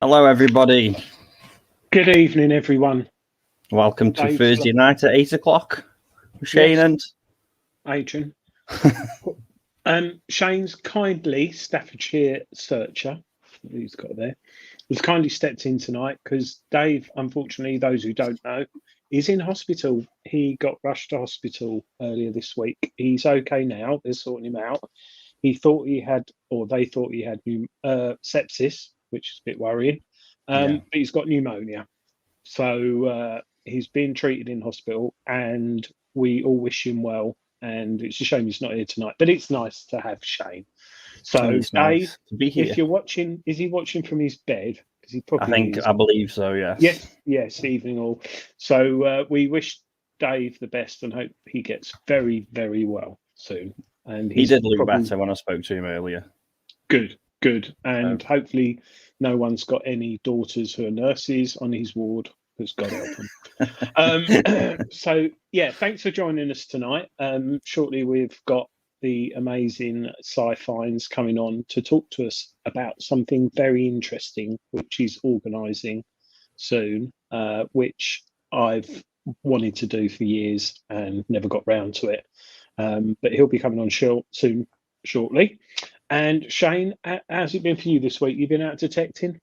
Hello, everybody. Good evening, everyone. Welcome to Thursday night at 8 o'clock. Shane and Adrian. Shane's kindly Staffordshire searcher, he's got there, has kindly stepped in tonight because Dave, unfortunately, those who don't know, is in hospital. He got rushed to hospital earlier this week. He's okay now. They're sorting him out. He thought he had, or they thought he had sepsis, which is a bit worrying. But he's got pneumonia. So he's being treated in hospital, and we all wish him well. And it's a shame he's not here tonight, but it's nice to have Shane. So, Dave, if you're watching, is he watching from his bed? Because he probably I believe so, yes. Yes, evening all. So we wish Dave the best and hope he gets very, very well soon. And he did look better when I spoke to him earlier. Good. And hopefully no one's got any daughters who are nurses on his ward, because God help them. So, yeah, thanks for joining us tonight. Shortly we've got the amazing sci-fines coming on to talk to us about something very interesting, which is organising soon, which I've wanted to do for years and never got round to it. But he'll be coming on soon, shortly. And Shane, how's it been for you this week? You've been out detecting?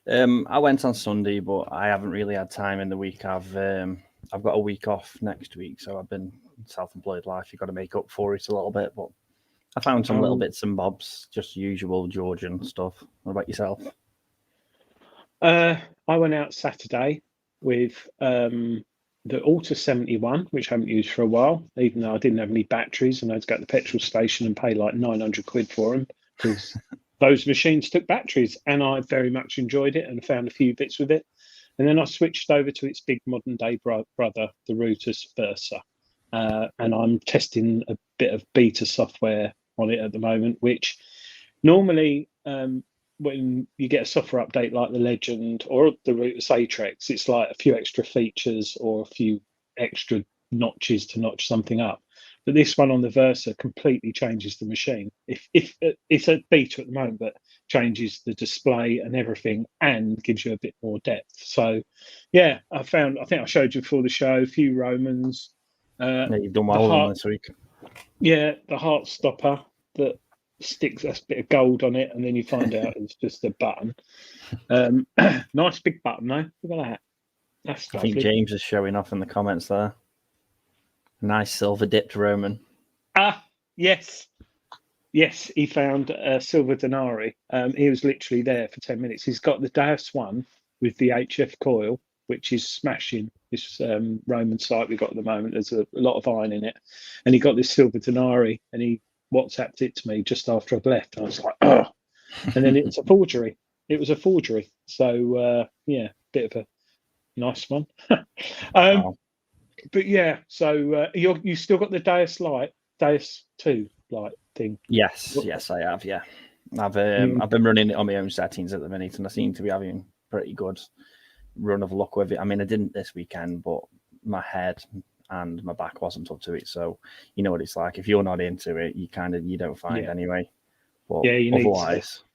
I went on Sunday, but I haven't really had time in the week. I've got a week off next week, so I've been self-employed life. You've got to make up for it a little bit, but I found some little bits and bobs, just usual Georgian stuff. What about yourself? I went out Saturday with the Alta 71, which I haven't used for a while, even though I didn't have any batteries and I had to go to the petrol station and pay like 900 quid for them, because those machines took batteries, and I very much enjoyed it and found a few bits with it. And then I switched over to its big modern day brother, the Rutus Versa. And I'm testing a bit of beta software on it at the moment, which normally when you get a software update like the Legend or the Rutus Atrex, it's like a few extra features or a few extra notches to notch something up. But this one on the Versa completely changes the machine. If it's a beta at the moment, but changes the display and everything and gives you a bit more depth. So, yeah, I think I showed you before the show a few Romans. Yeah, you've done well with them this week. Yeah, the heart stopper that sticks a bit of gold on it, and then you find out it's just a button. Nice big button, though. Look at that. That's I think James is showing off in the comments there. Nice silver dipped Roman. Yes, he found a silver denarii. He was literally there for 10 minutes. He's got the Deus one with the HF coil, which is smashing this Roman site we've got at the moment. There's a lot of iron in it. And he got this silver denarii, and he WhatsApped it to me just after I'd left. I was like, oh. And then it's a forgery. It was a forgery. So, yeah, bit of a nice one. Wow. But yeah, so you still got the Deus 2 light thing? Yes, I have. Yeah, I've been running it on my own settings at the minute, and I seem to be having pretty good run of luck with it. I mean, I didn't this weekend, but my head and my back wasn't up to it, so you know what it's like. If you're not into it, you don't find anyway. But yeah, otherwise,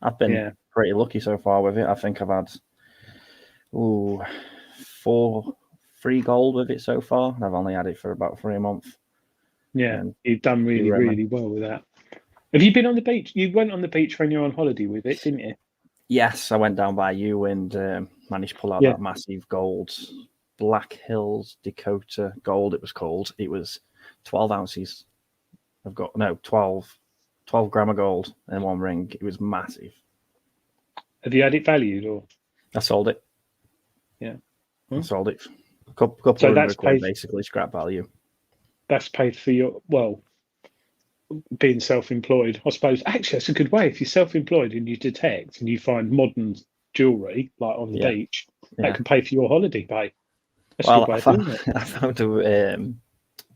I've been pretty lucky so far with it. I think I've had 3 gold with it so far, and I've only had it for about 3 months. Yeah, you've done really, really well with that. Have you been on the beach? You went on the beach when you were on holiday with it, didn't you? Yes, I went down by you and managed to pull out that massive gold, Black Hills Dakota gold, it was called. It was 12 ounces. 12 gram of gold in one ring. It was massive. Have you had it valued, or? I sold it. Yeah. I sold it. A couple of £100, basically scrap value. That's paid for your, being self-employed, I suppose. Actually, that's a good way. If you're self-employed and you detect and you find modern jewellery, like on the beach, that can pay for your holiday pay. That's a good way of doing it. I found a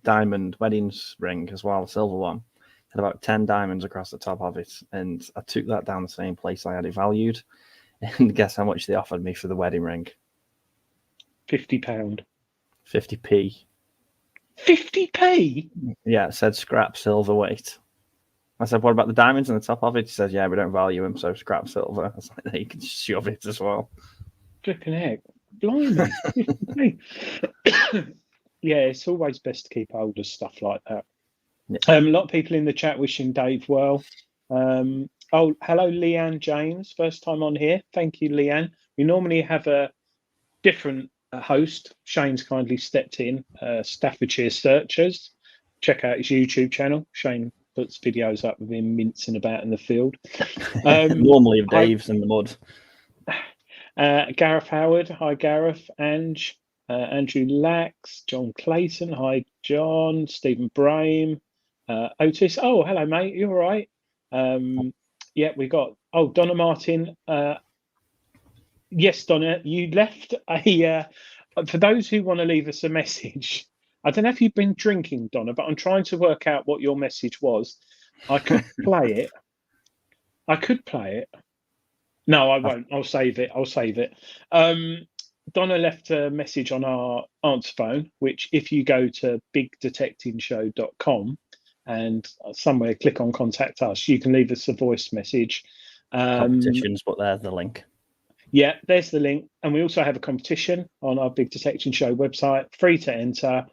diamond weddings ring as well, a silver one. Had about 10 diamonds across the top of it, and I took that down the same place I had it valued. And guess how much they offered me for the wedding ring? £50. 50p. 50p? Yeah, it said scrap silver weight. I said, what about the diamonds on the top of it? He says, yeah, we don't value them, so scrap silver. I was like, you can shove it as well. Flipping heck. Blimey. 50p. Yeah, it's always best to keep hold of stuff like that. Yeah. A lot of people in the chat wishing Dave well. Hello, Leanne James. First time on here. Thank you, Leanne. We normally have a different host. Shane's kindly stepped in. Staffordshire Searchers. Check out his YouTube channel. Shane puts videos up with him mincing about in the field. Normally, if Dave's in the mud. Gareth Howard. Hi, Gareth. Andrew Lax. John Clayton. Hi, John. Stephen Brame. Otis. Oh, hello, mate. You all right? Yeah, we got. Oh, Donna Martin. Yes, Donna, you left a. For those who want to leave us a message, I don't know if you've been drinking, Donna, but I'm trying to work out what your message was. I could play it. No, I won't. I'll save it. Donna left a message on our answer phone, which if you go to bigdetectingshow.com and somewhere click on contact us, you can leave us a voice message. Competitions, but there's the link. Yeah, there's the link. And we also have a competition on our Big Detection Show website, free to enter.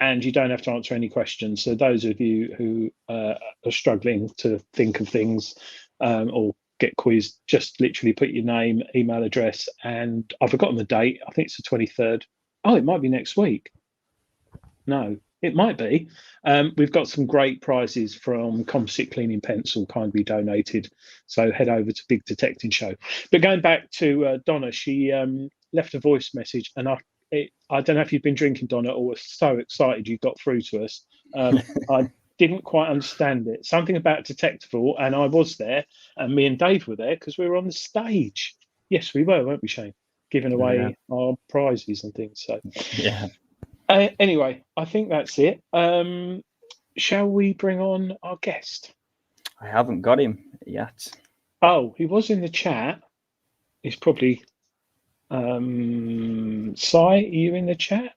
And you don't have to answer any questions. So those of you who are struggling to think of things or get quizzed, just literally put your name, email address, and I've forgotten the date. I think it's the 23rd. Oh, it might be next week. No, it might be. We've got some great prizes from Composite Cleaning Pencil, kindly donated. So head over to Big Detecting Show. But going back to Donna, she left a voice message, and I don't know if you've been drinking, Donna, or were so excited you got through to us. I didn't quite understand it. Something about Detectable, and I was there, and me and Dave were there because we were on the stage. Yes, we were, weren't we, Shane? Giving away our prizes and things. So yeah. Anyway, I think that's it. Shall we bring on our guest? I haven't got him yet. Oh, he was in the chat. He's probably... Si, are you in the chat?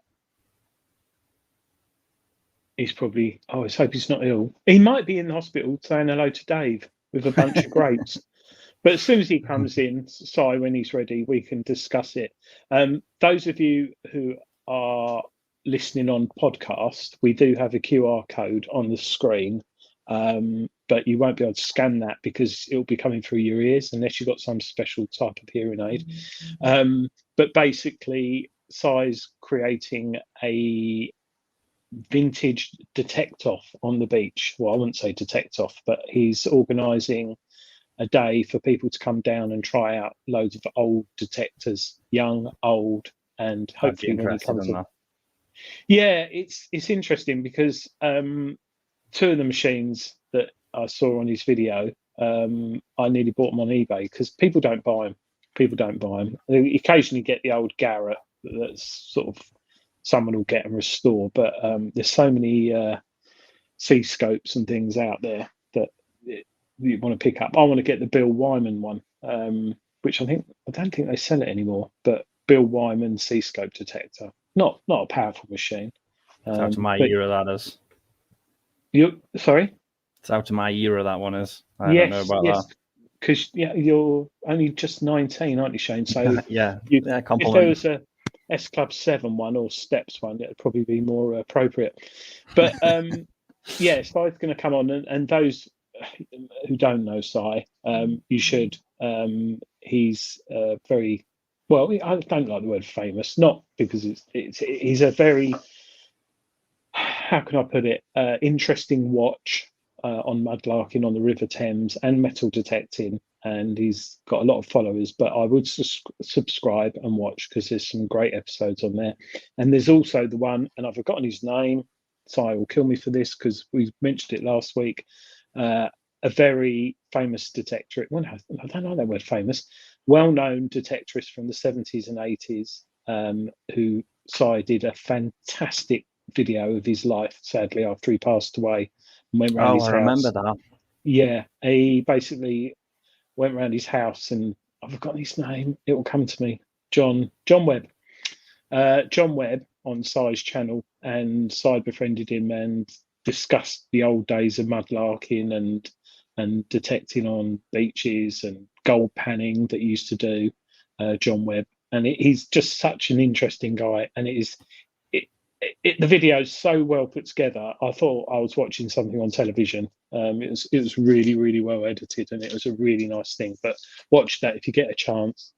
He's probably... Oh, let's hope he's not ill. He might be in the hospital saying hello to Dave with a bunch of grapes. But as soon as he comes in, Si, when he's ready, we can discuss it. Those of you who are listening on podcast, we do have a QR code on the screen, but you won't be able to scan that because it'll be coming through your ears unless you've got some special type of hearing aid. But basically, Si's creating a vintage detect-off on the beach. Well, I wouldn't say detect-off, but he's organising a day for people to come down and try out loads of old detectors, young, old, and hopefully when he comes in. Yeah, it's interesting because two of the machines that I saw on his video, I nearly bought them on eBay because people don't buy them. They occasionally get the old Garrett that's sort of someone will get and restore, but there's so many C-scopes and things out there that you want to pick up. I want to get the Bill Wyman one, which I don't think they sell it anymore, but Bill Wyman C-scope detector. Not a powerful machine. It's out of my era, that is. Sorry? It's out of my era, that one is. I don't know about that. Because you're only just 19, aren't you, Shane? So if there was a S Club 7 one or Steps one, it'd probably be more appropriate. But Si is going to come on, and those who don't know Si, you should. He's very well. I don't like the word famous, not because he's a very, how can I put it, interesting watch on mudlarking on the River Thames and metal detecting, and he's got a lot of followers. But I would subscribe and watch because there's some great episodes on there. And there's also the one, and I've forgotten his name. Si will kill me for this because we mentioned it last week. A very famous detector. Well, I don't know that word famous. Well-known detectorist from the 70s and 80s, who Si did a fantastic video of his life, sadly, after he passed away. And went around his house. Remember that. Yeah, he basically went around his house, and I've forgotten his name. It will come to me. John Webb. John Webb on Si's channel, and Si befriended him and discussed the old days of mudlarking and detecting on beaches and gold panning that he used to do, John Webb. And he's just such an interesting guy, and the video is so well put together. I thought I was watching something on television. It was really, really well edited, and it was a really nice thing. But watch that if you get a chance.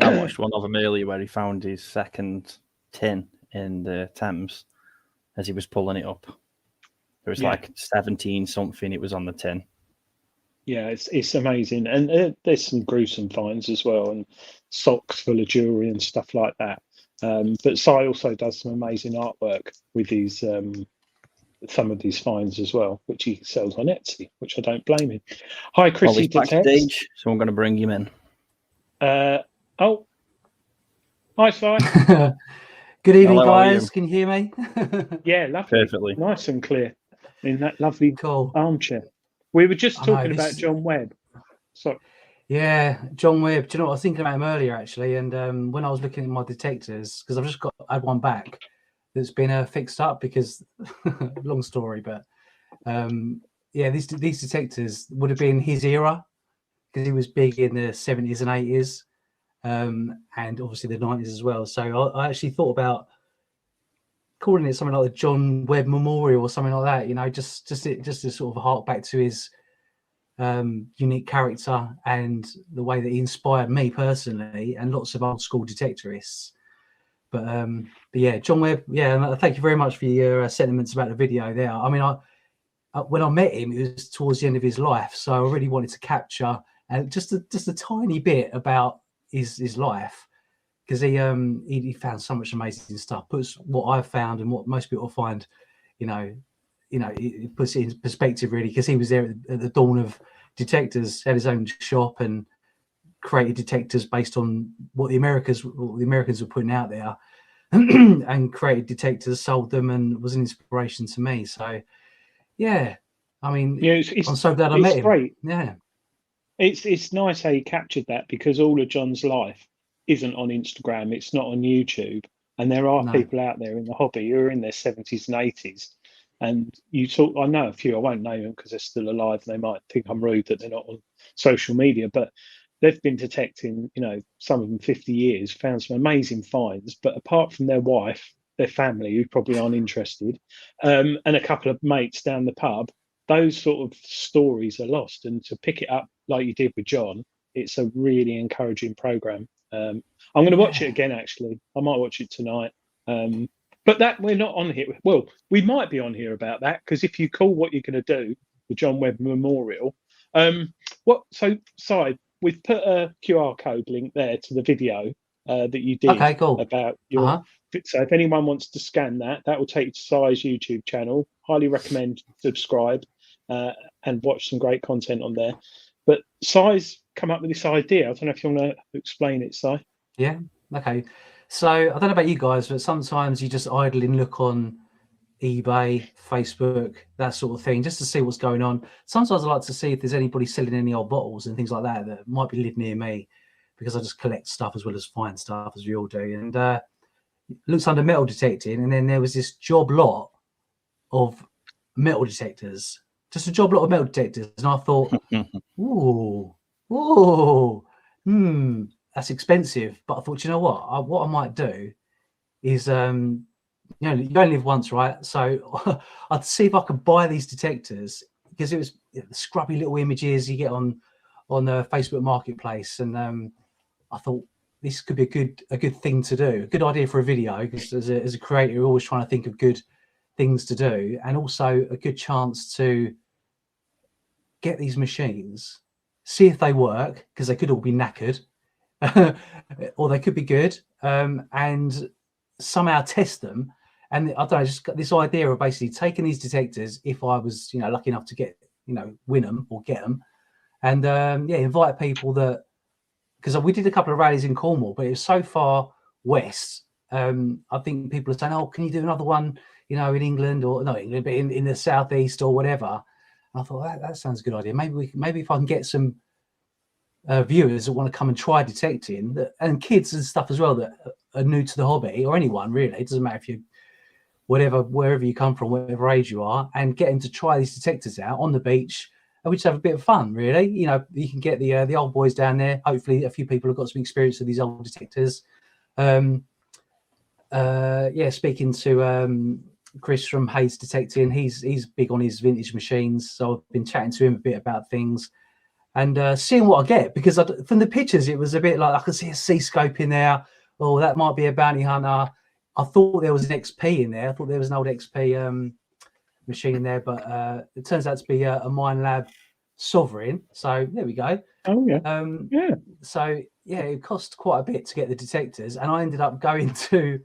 I watched one of them earlier where he found his second tin in the Thames as he was pulling it up. There was like 17 something. It was on the tin. Yeah, it's amazing, and there's some gruesome finds as well, and socks full of jewelry and stuff like that. But Si also does some amazing artwork with these some of these finds as well, which he sells on Etsy, which I don't blame him. Hi, Chrissy backstage, so I'm going to bring him in. Hi, Si. Good evening, Hello, how are you? guys. Can you hear me? Yeah, lovely. Perfectly. Nice and clear in that lovely Cool. armchair. We were just I know, talking about this- John Webb. So, Yeah, John Webb. Do you know what I was thinking about him earlier, actually? And when I was looking at my detectors, because I've just had one back that's been fixed up because, long story, but yeah, these detectors would have been his era because he was big in the 70s and 80s, and obviously the 90s as well. So I actually thought about calling it something like the John Webb Memorial or something like that. You know, just to sort of hark back to his unique character and the way that he inspired me personally and lots of old school detectorists. But yeah, John Webb. Yeah, thank you very much for your sentiments about the video there. I mean, when I met him, it was towards the end of his life, so I really wanted to capture and just a tiny bit about his life, because he found so much amazing stuff. Puts what I've found and what most people find, it puts it in perspective really, because he was there at the dawn of detectors, had his own shop and created detectors based on what the Americans were putting out there, and created detectors, sold them, and was an inspiration to me. So yeah, I mean, yeah, I'm so glad I met him. Great. Yeah, It's nice how you captured that, because all of John's life isn't on Instagram. It's not on YouTube, and there are people out there in the hobby who are in their 70s and 80s. And you talk, I know a few, I won't name them because they're still alive and they might think I'm rude that they're not on social media, but they've been detecting, some of them 50 years, found some amazing finds. But apart from their wife, their family, who probably aren't interested, and a couple of mates down the pub, those sort of stories are lost. And to pick it up like you did with John, it's a really encouraging program. I'm going to watch it again, actually. I might watch it tonight. But that we're not on here. Well, we might be on here about that, because if you call what you're going to do the John Webb Memorial, we've put a QR code link there to the video that you did about your. So if anyone wants to scan that, that will take you to Si's YouTube channel. Highly recommend subscribe and watch some great content on there. But Si's come up with this idea. I don't know if you want to explain it, Si. Yeah. Okay. So I don't know about you guys, but sometimes you just idly look on eBay, Facebook, that sort of thing, just to see what's going on. Sometimes I like to see if there's anybody selling any old bottles and things like that might be live near me, because I just collect stuff as well as find stuff, as we all do. And looks under metal detecting, and then there was this job lot of metal detectors, just a job lot of metal detectors, and I thought, that's expensive. But I thought, you know what I might do is, you only live once, right? So I'd see if I could buy these detectors, because it was the scrubby little images you get on the Facebook Marketplace, and I thought this could be a good thing to do, a good idea for a video, because as a creator, you're always trying to think of good things to do, and also a good chance to get these machines, see if they work, because they could all be knackered, or they could be good, and somehow test them. And I don't know, just got this idea of basically taking these detectors, if I was lucky enough to get win them or get them, and invite people that, because we did a couple of rallies in Cornwall, but it was so far west. I think people are saying, oh, can you do another one in England, or not England, but in the southeast or whatever. And I thought that sounds a good idea. Maybe if I can get some viewers that want to come and try detecting, and kids and stuff as well that are new to the hobby, or anyone really, it doesn't matter if you wherever you come from, whatever age you are, and get them to try these detectors out on the beach, and we just have a bit of fun really. You can get the old boys down there. Hopefully a few people have got some experience with these old detectors. Speaking to Chris from Hayes Detecting, he's big on his vintage machines, so I've been chatting to him a bit about things and seeing what I get, because from the pictures it was a bit like I could see a C-scope in there. Oh, that might be a bounty hunter. I thought there was an XP in there. I thought there was an old XP machine in there, but it turns out to be a Minelab Sovereign. So there we go. Oh yeah. So yeah, it cost quite a bit to get the detectors, and I ended up going to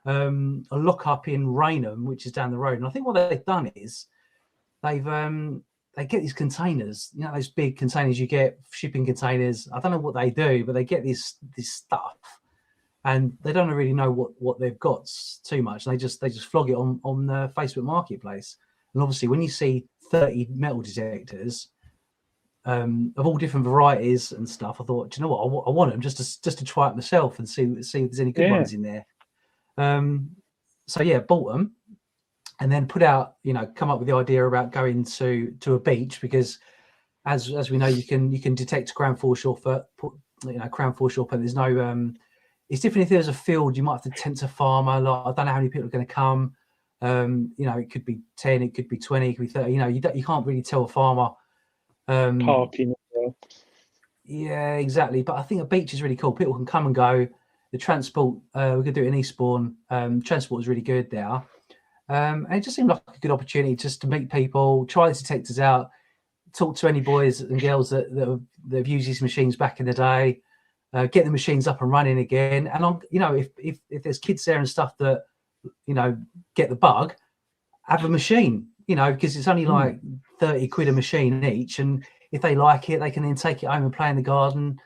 a lockup in Raynham, which is down the road. And I think what they've done is they get these containers, those big containers you get, shipping containers. I don't know what they do, but they get this stuff, and they don't really know what they've got too much. They just flog it on the Facebook Marketplace. And obviously, when you see 30 metal detectors of all different varieties and stuff, I thought, do you know what? I want them just to try it myself and see if there's any good ones in there. So yeah, bought them, and then put out, come up with the idea about going to a beach, because as we know, you can detect ground force or ground force or and there's no it's different if there's a field. You might have to tempt a farmer. Like, I don't know how many people are going to come. It could be 10, it could be 20, it could be 30. You can't really tell a farmer. Parking as well. Yeah, exactly. But I think a beach is really cool. People can come and go. The transport, we could do it in Eastbourne. Transport is really good there. And it just seemed like a good opportunity just to meet people, try the detectors out, talk to any boys and girls that have used these machines back in the day. Get the machines up and running again, and if there's kids there and stuff that get the bug, have a machine, because it's only like 30 quid a machine each, and if they like it, they can then take it home and play in the garden.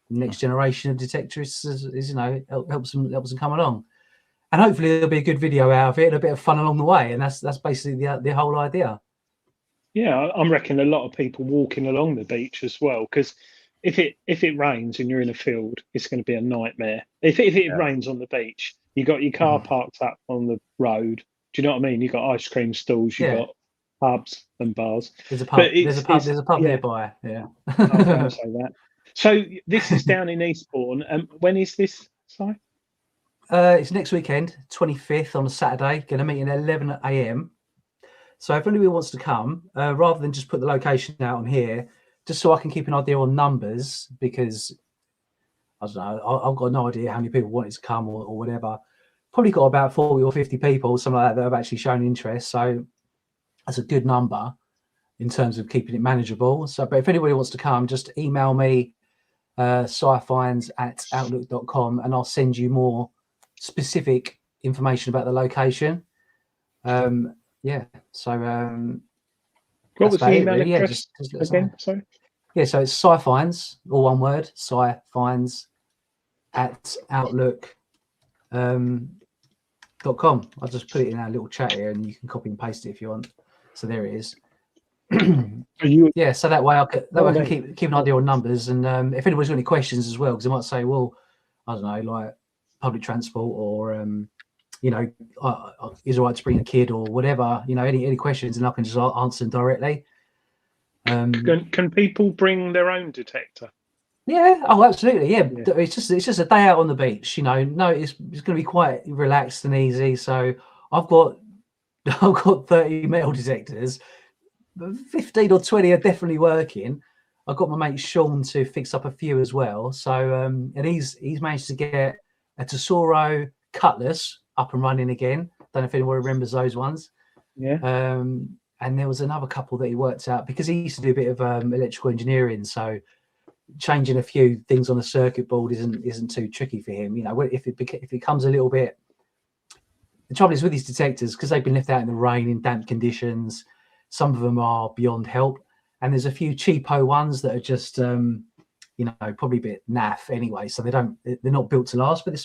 The next generation of detectorists helps them come along, and hopefully there'll be a good video out of it and a bit of fun along the way, and that's basically the whole idea. Yeah, I'm reckoning a lot of people walking along the beach as well, because if it rains and you're in a field, it's going to be a nightmare. If it rains on the beach, you got your car parked up on the road. Do you know what I mean? You got ice cream stalls, you got pubs and bars. There's a pub. There's a pub nearby. Yeah, I was going to say that. So this is down in Eastbourne. When is this, Si? It's next weekend, 25th on a Saturday. Going to meet at 11 a.m. So if anybody wants to come, rather than just put the location out on here, just so I can keep an idea on numbers, because I don't know, I've got no idea how many people wanted to come or whatever. Probably got about 40 or 50 people, something like that have actually shown interest. So that's a good number in terms of keeping it manageable. So, but if anybody wants to come, just email me, scifinds@outlook.com, and I'll send you more specific information about the location. So what was the email really. address again? Sorry. Yeah, so it's scifinds, all one word, scifinds@outlook.com. I'll just put it in our little chat here, and you can copy and paste it if you want. So there it is. So that way I can keep an idea on numbers, and if anybody's got any questions as well, because they might say, well, I don't know, like public transport, or is it all right to bring a kid or whatever, any questions, and I can just answer them directly. Can people bring their own detector? Yeah, oh, absolutely. Yeah. It's just a day out on the beach, No, it's going to be quite relaxed and easy. So I've got 30 metal detectors. 15 or 20 are definitely working. I've got my mate Sean to fix up a few as well. So and he's managed to get a Tesoro Cutlass up and running again. Don't know if anyone remembers those ones. Yeah. And there was another couple that he worked out, because he used to do a bit of electrical engineering. So changing a few things on a circuit board isn't too tricky for him. If it becomes a little bit. The trouble is with these detectors, because they've been left out in the rain in damp conditions. Some of them are beyond help, and there's a few cheapo ones that are just probably a bit naff anyway. So they're not built to last. But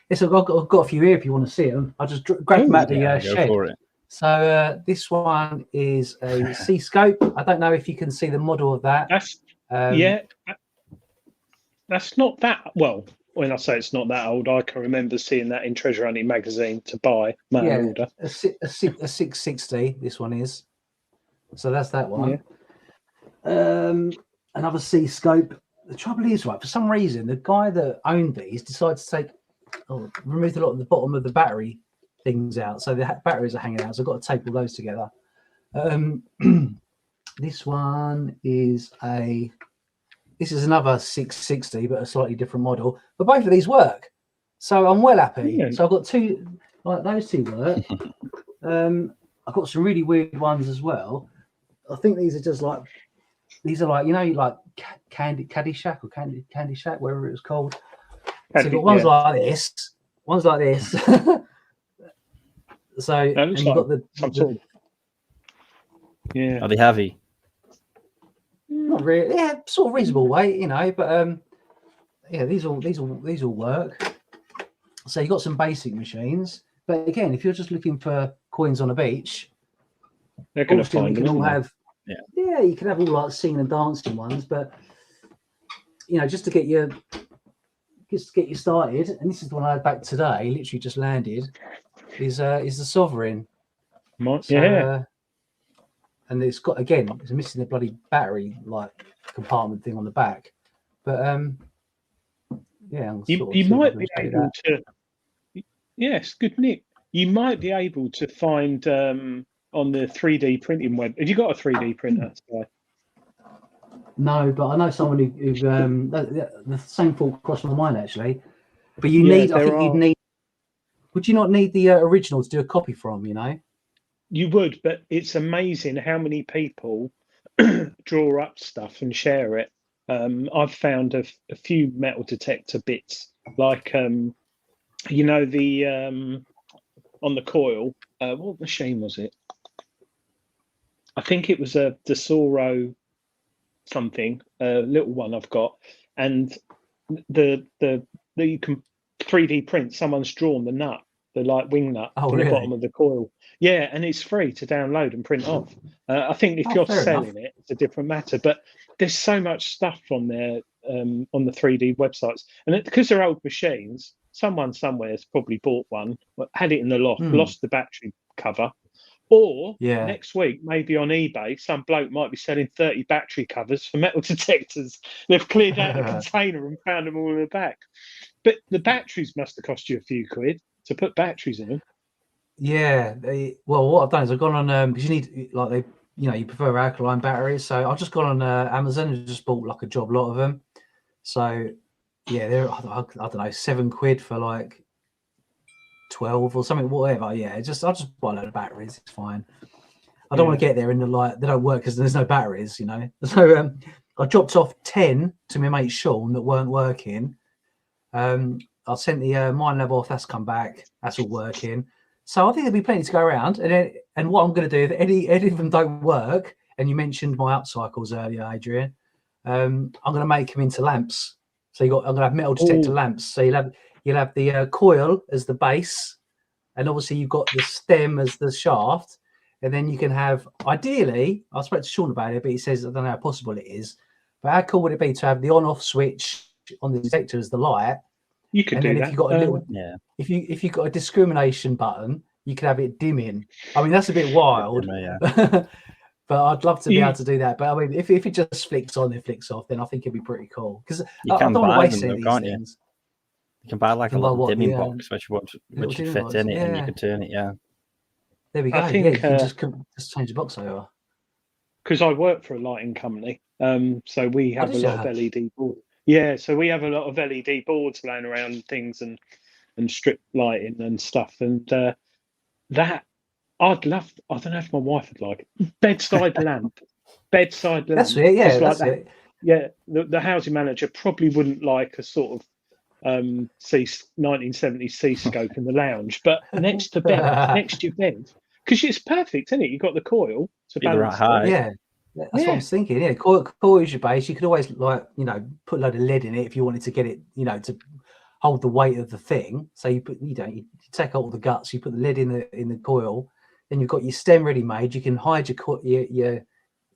I've got a few here if you want to see them. I'll just grab them out the shed. For it. So this one is a C-scope. I don't know if you can see the model of that. That's not that well. When I say it's not that old, I can remember seeing that in Treasure Hunting magazine to buy. Order. A 660. This one is. So that's that one. Yeah. Another C-scope. The trouble is, right, for some reason, the guy that owned these decided to remove a lot of the bottom of the battery things out. So the batteries are hanging out. So I've got to tape all those together. This one is another 660, but a slightly different model. But both of these work. So I'm well happy. Yeah. So I've got two, like those two work. I've got some really weird ones as well. I think these are just like Candy Shack or Candy Shack, whatever it was called. So you've got ones like this, So and you've got the Are they heavy? Not really. Yeah, sort of reasonable weight, But these all work. So you've got some basic machines, but again, if you're just looking for coins on a beach, They're going to obviously find we can them. all aren't have, yeah, you can have all like singing and dancing ones, but you know, just to get you started, and this is the one I had back today, literally just landed, is the Sovereign. they? So, Yeah. and it's got, again, it's missing the bloody battery like compartment thing on the back, but yeah, I'm You, sort of you see if I might can be show you able that. to. Yes, good Nick. You might be able to find on the 3D printing web. Have you got a 3D printer? Sky? No, but I know someone who the same thought crossed my mind actually. But you Yeah, need, I think you'd need. Would you not need the original to do a copy from? You know. You would, but it's amazing how many people draw up stuff and share it. I've found a few metal detector bits, like you know, the on the coil. What machine was it? I think it was a Desoro something, a little one I've got, and the you can 3D print. Someone's drawn the nut, the like wing nut Oh, on really? the bottom of the coil. Yeah, and it's free to download and print off. I think if Oh, you're fair selling enough. it, it's a different matter. But there's so much stuff on there on the 3D websites, and because they're old machines, someone somewhere has probably bought one, had it in the loft, lost the battery cover, or Yeah. next week, maybe on eBay, some bloke might be selling 30 battery covers for metal detectors. They've cleared out the container and found them all in the back. But the batteries must have cost you a few quid to put batteries in them. Yeah. Well, what I've done is I've gone on because you need like they, you know, you prefer alkaline batteries, so I've just gone on Amazon and just bought like a job lot of them. So yeah, they're I don't know, £7 for like 12 or something, whatever. Yeah, I'll just buy a load of batteries. It's fine. I don't want to get there and they don't work because there's no batteries, you know. So I dropped off 10 to my mate Sean that weren't working. I sent the mine lab off. That's come back. That's all working. So I think there'll be plenty to go around. And what I'm going to do, if any of them don't work, and you mentioned my upcycles earlier, Adrian, I'm going to make them into lamps. So I'm going to have metal detector lamps. So you'll have the coil as the base, and obviously you've got the stem as the shaft, and then you can have, ideally, I spoke to Sean about it, but he says I don't know how possible it is. But how cool would it be to have the on-off switch on the detector as the light? You could do that. If you've got a little, if you've got a discrimination button, you could have it dimming. I mean, that's a bit wild, but I'd love to be able to do that. But I mean, if it just flicks on and flicks off, then I think it'd be pretty cool. Because I don't want to waste any of these things. You can buy like a little dimming box which you fit in it, and you can turn it. Yeah, there we go. You can just change the box over. Because I work for a lighting company, so we have a lot of LED boards. Yeah, so we have a lot of LED boards laying around and things and strip lighting and stuff. And that I'd love. I don't know if my wife would like it. Bedside lamp. That's it. Yeah, that's like it. Yeah, the housing manager probably wouldn't like a sort of 1970s C-scope in the lounge, but next to your bed, because it's perfect, isn't it? You've got the coil to balance height. Yeah. That's what I was thinking. Yeah, coil is your base. You could always, like, you know, put a load of lead in it if you wanted to get it, you know, to hold the weight of the thing. So you take out all the guts, you put the lead in the coil, then you've got your stem ready made. You can hide your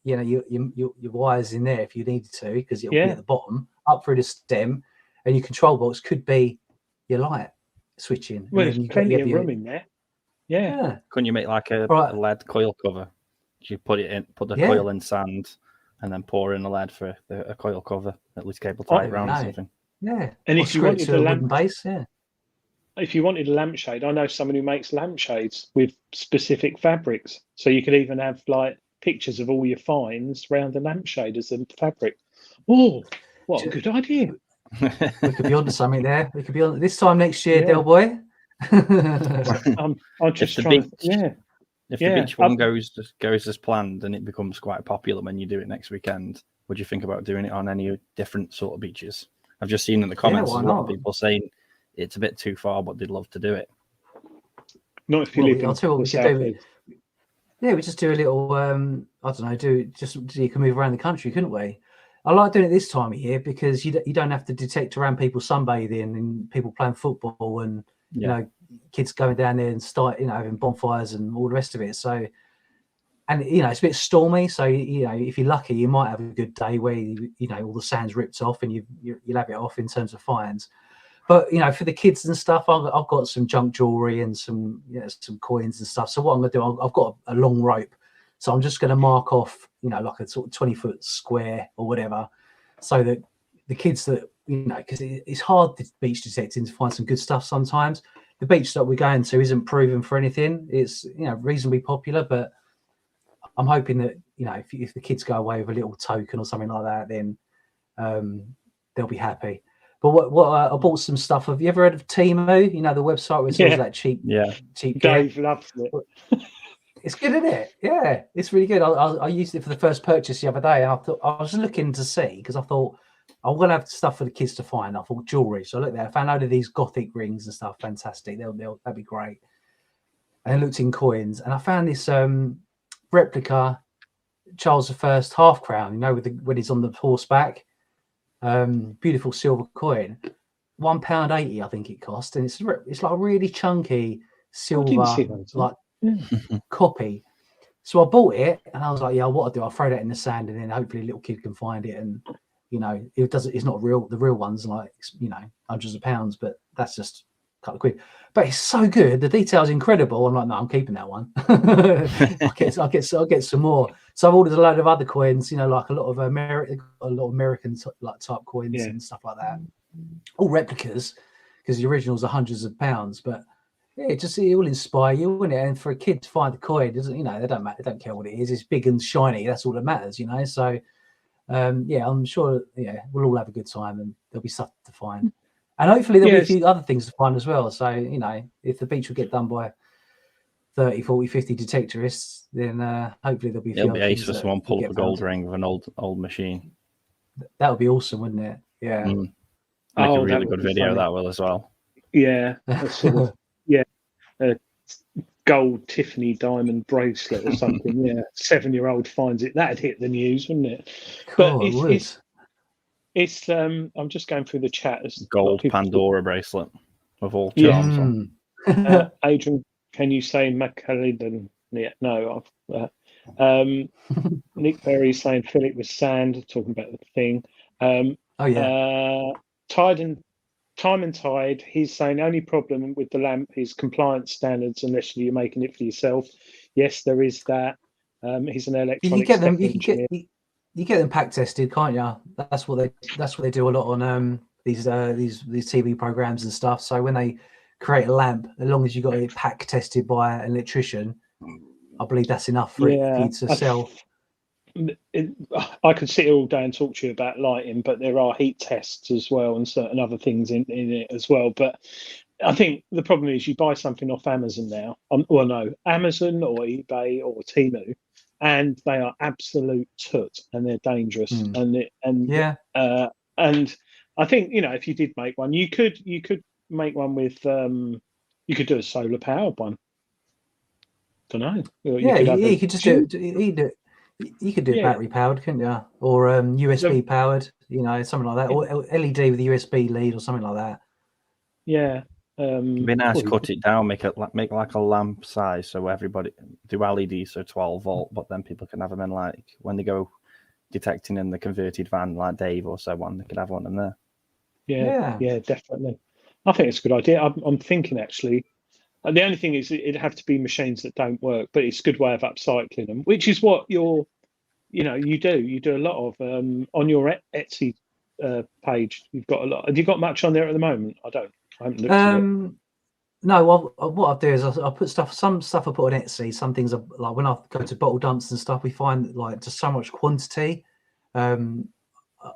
wires in there if you needed to, because it'll be at the bottom, up through the stem, and your control box could be your light switching. Well, there's plenty of room in there. Yeah. Couldn't you make like a lead coil cover? You put the coil in sand, and then pour in the lead for a coil cover, at least cable tie around or something. Yeah. And if you wanted a wooden base, if you wanted a lampshade, I know someone who makes lampshades with specific fabrics. So you could even have like pictures of all your finds round the lampshade as a fabric. Oh, what a good idea! We could be onto something there. We could be on this time next year, Theyll boy. I'm just trying. If the beach one goes as planned and it becomes quite popular when you do it next weekend, would you think about doing it on any different sort of beaches? I've just seen in the comments a lot of people saying it's a bit too far, but they'd love to do it. Not if you live in the south. Yeah, we just do a little. I don't know. You can move around the country, couldn't we? I like doing it this time of year because you don't have to detect around people sunbathing and people playing football and you know, kids going down there and start, you know, having bonfires and all the rest of it. So, and you know, it's a bit stormy, so you know, if you're lucky, you might have a good day where you know all the sand's ripped off and you'll have it off in terms of fines. But you know, for the kids and stuff, I've got some junk jewelry and some, you know, some coins and stuff. So what I'm going to do, I've got a long rope, so I'm just going to mark off, you know, like a sort of 20-foot square or whatever, so that the kids that, you know, because it's hard beach detecting to find some good stuff sometimes. The beach that we're going to isn't proven for anything. It's, you know, reasonably popular, but I'm hoping that, you know, if the kids go away with a little token or something like that, then they'll be happy. But what I bought some stuff. Have you ever heard of Temu? You know, the website where it sells that cheap cheap gear. Dave loves it. It's good, isn't it? Yeah, it's really good. I used it for the first purchase the other day. I thought, I was looking to see, because I thought I'm gonna have stuff for the kids to find. I thought jewelry. So I looked there. I found a load of these gothic rings and stuff. Fantastic. That'd be great. And I looked in coins, and I found this replica Charles I half crown, you know, when he's on the horseback. Beautiful silver coin, £1.80 I think it cost, and it's like a really chunky silver like copy. So I bought it, and I was like, yeah, what I do, I'll throw that in the sand, and then hopefully a little kid can find it. And you know, it's not real. The real ones, like, you know, hundreds of pounds, but that's just a couple of quid. But it's so good. The detail's incredible. I'm like, no, I'm keeping that one. I'll get some more. So I've ordered a load of other coins, you know, like a lot of American like type coins and stuff like that. All replicas, because the originals are hundreds of pounds. But yeah, it will inspire you, won't it? And for a kid to find the coin, doesn't, you know, they don't care what it is. It's big and shiny. That's all that matters, you know. So yeah, I'm sure, yeah, we'll all have a good time, and there'll be stuff to find. And hopefully there'll be a few other things to find as well. So, you know, if the beach will get done by 30, 40, 50 detectorists, then hopefully there'll be a few. It'll be ace for someone pull up a gold ring with an old machine. That would be awesome, wouldn't it? Yeah. Make a really good video, that will, as well. Yeah. Sort of, a gold Tiffany diamond bracelet or something. Yeah. 7-year-old finds it. That'd hit the news, wouldn't it? Cool, but it's I'm just going through the chat. Gold Pandora bracelet of all charms on. Adrian, can you say Macallan? Yeah, no. Nick Berry saying fill it with sand, talking about the thing. Time and Tide, he's saying only problem with the lamp is compliance standards unless you're making it for yourself. Yes, there is that. He's an electronic engineer. You get them pack tested, can't you? That's what they do a lot on these TV programs and stuff. So when they create a lamp, as long as you got it pack tested by an electrician, I believe that's enough for it to sell. I could sit here all day and talk to you about lighting, but there are heat tests as well and certain other things in it as well. But I think the problem is you buy something off Amazon now. Amazon or eBay or Temu, and they are absolute toot, and they're dangerous. And I think, you know, if you did make one, you could make one with you could do a solar powered one. Don't know. You could just do it. You could do it battery powered, couldn't you? Or USB powered, you know, something like that, or LED with a USB lead or something like that. Yeah. It'd be nice to cut it down, make like a lamp size, so everybody do LED, so 12 volt, but then people can have them in, like when they go detecting in the converted van, like Dave or so on, they could have one in there. Yeah, definitely. I think it's a good idea. I'm thinking actually. And the only thing is, it'd have to be machines that don't work, but it's a good way of upcycling them, which is what you do. You do a lot of on your Etsy page. You've got a lot. Have you got much on there at the moment? I haven't looked at it. No, what I do is I put some stuff I put on Etsy. Some things like when I go to bottle dumps and stuff, we find like just so much quantity. I know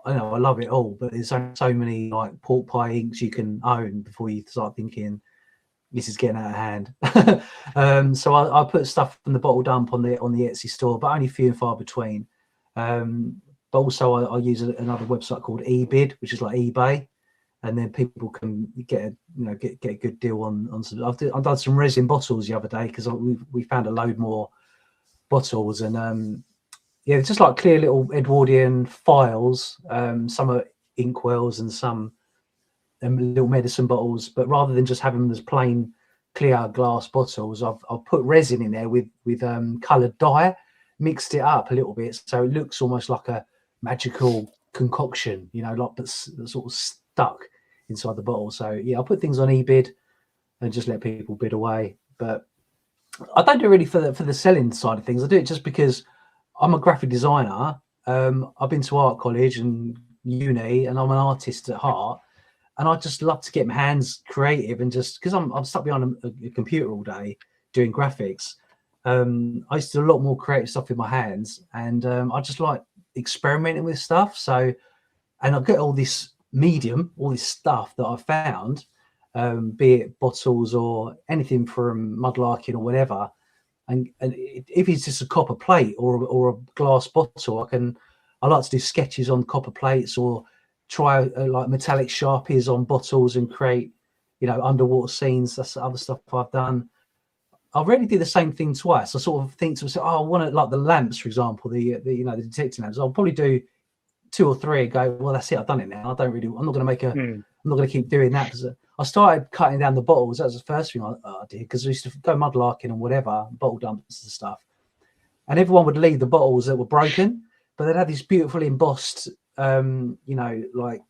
I love it all, but there's so many like pork pie inks you can own before you start thinking this is getting out of hand. So I put stuff from the bottle dump on the Etsy store, but only few and far between. But also I use another website called eBid, which is like eBay, and then people can get a good deal on some. I've done some resin bottles the other day because we found a load more bottles, and it's just like clear little Edwardian files. Some are inkwells and some little medicine bottles, but rather than just having them as plain clear glass bottles, I've put resin in there with coloured dye, mixed it up a little bit so it looks almost like a magical concoction, like that's sort of stuck inside the bottle. So yeah, I put things on eBid and just let people bid away. But I don't do it really for the selling side of things. I do it just because I'm a graphic designer. I've been to art college and uni, and I'm an artist at heart. And I just love to get my hands creative, and just because I'm stuck behind a computer all day doing graphics. I used to do a lot more creative stuff with my hands, and I just like experimenting with stuff. So, and I get all this medium, all this stuff that I found, be it bottles or anything from mudlarking or whatever. And if it's just a copper plate or a glass bottle, I like to do sketches on copper plates, or try like metallic sharpies on bottles and create, underwater scenes. That's the other stuff I've done. I really do the same thing twice. I sort of think to myself, I want to, like the lamps, for example, the detecting lamps. I'll probably do 2 or 3 and go, well, that's it. I've done it now. I'm not going to I'm not going to keep doing that, because I started cutting down the bottles. That was the first thing I did, because I used to go mudlarking and whatever, bottle dumps and stuff. And everyone would leave the bottles that were broken, but they'd have these beautiful embossed, like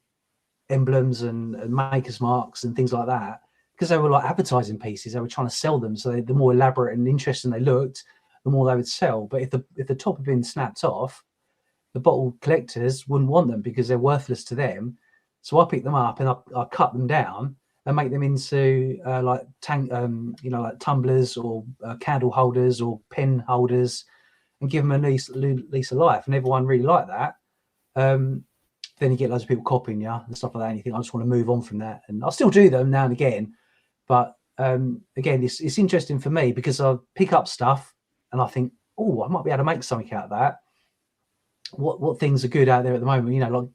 emblems and maker's marks and things like that, because they were like advertising pieces. They were trying to sell them. So the more elaborate and interesting they looked, the more they would sell. But if the top had been snapped off, the bottle collectors wouldn't want them because they're worthless to them. So I pick them up and I cut them down and make them into like tumblers or candle holders or pen holders, and give them a lease of life. And everyone really liked that. Then you get loads of people copying you and stuff like that. And you think, I just want to move on from that. And I'll still do them now and again. But again, it's interesting for me because I pick up stuff and I think, oh, I might be able to make something out of that. What things are good out there at the moment? Like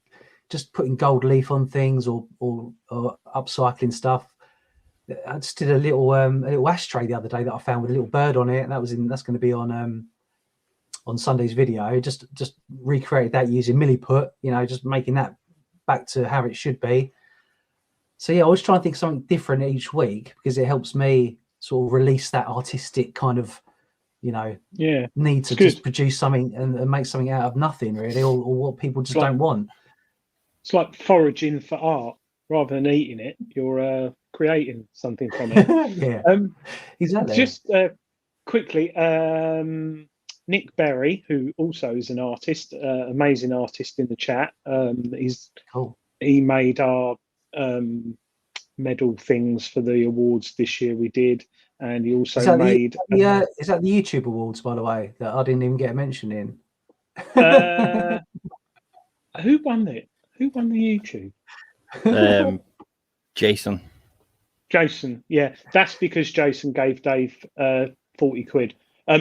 just putting gold leaf on things or upcycling stuff. I just did a little ashtray the other day that I found with a little bird on it, and that's going to be on Sunday's video. Just recreated that using milliput, just making that back to how it should be. So yeah, I always try and think of something different each week, because it helps me sort of release that artistic kind of need to just produce something and make something out of nothing, really, or what people just don't want. It's like foraging for art. Rather than eating it, you're creating something from it. Yeah, exactly. Just quickly, Nick Berry, who also is an artist, amazing artist in the chat. He's cool. He made our medal things for the awards this year we did, and he also made. Is that the YouTube awards, by the way, that I didn't even get a mention in? Who won it? Who won the YouTube? Jason. Yeah, that's because Jason gave Dave 40 quid. I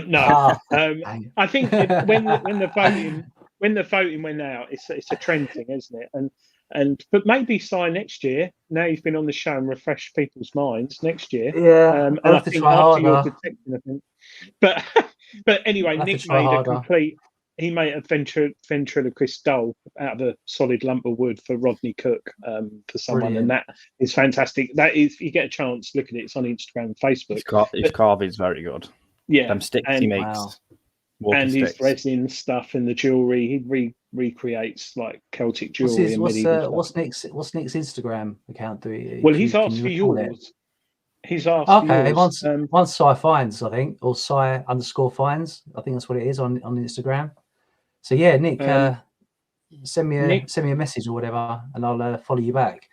think when the voting went out, it's a trend thing, isn't it? But maybe Si next year. Now you've been on the show and refreshed people's minds next year. Yeah, and I think after your detecting, I think. But anyway, Nick made a complete. He made a ventriloquist doll out of a solid lump of wood for Rodney Cook for someone. Brilliant. And that is fantastic. That is, if you get a chance, look at it. It's on Instagram and Facebook. His carving's very good. Yeah, them sticks he makes. Wow. And his resin stuff and the jewelry, he recreates like Celtic jewelry and medieval stuff. What's Nick's Instagram account? He's asked for yours. He's asked. Okay, once Si finds, I think, or Si_finds. I think that's what it is on Instagram. So yeah, Nick, send me a message or whatever, and I'll follow you back.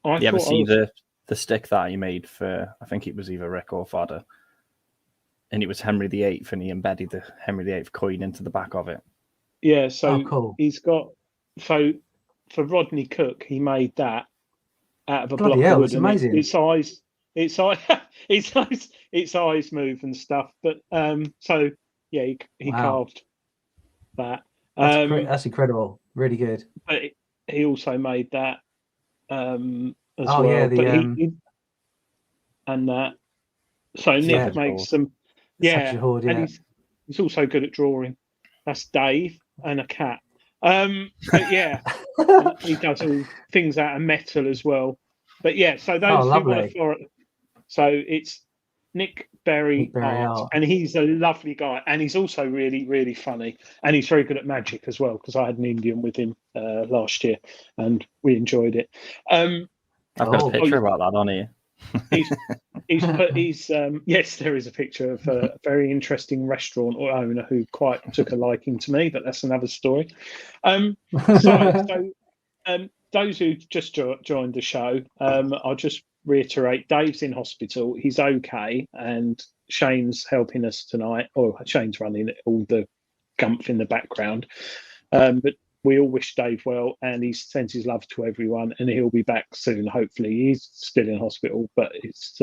You ever see the stick that he made for? I think it was either Rick or Fodder, and it was Henry VIII, and he embedded the Henry VIII coin into the back of it. Yeah, so cool. He's got for Rodney Cook, he made that out of a block of wood. It's amazing. Its eyes move and stuff. But so yeah, he carved that. That's incredible. Really good. But he also made that as well. Yeah, and that. So Nick makes some. Yeah, and he's also good at drawing. That's Dave and a cat. But yeah, he does all things out of metal as well. But yeah, so those who want to follow, so it's Nick Berry Art, and he's a lovely guy, and he's also really, really funny, and he's very good at magic as well, because I had an Indian with him last year, and we enjoyed it. I've got a picture about that on here. Yes, there is a picture of a very interesting restaurant owner who quite took a liking to me, but that's another story. Those who just joined the show, I'll just reiterate, Dave's in hospital. He's okay, and Shane's helping us tonight, or Shane's running all the gumph in the background. But we all wish Dave well, and he sends his love to everyone, and he'll be back soon, hopefully. He's still in hospital, but it's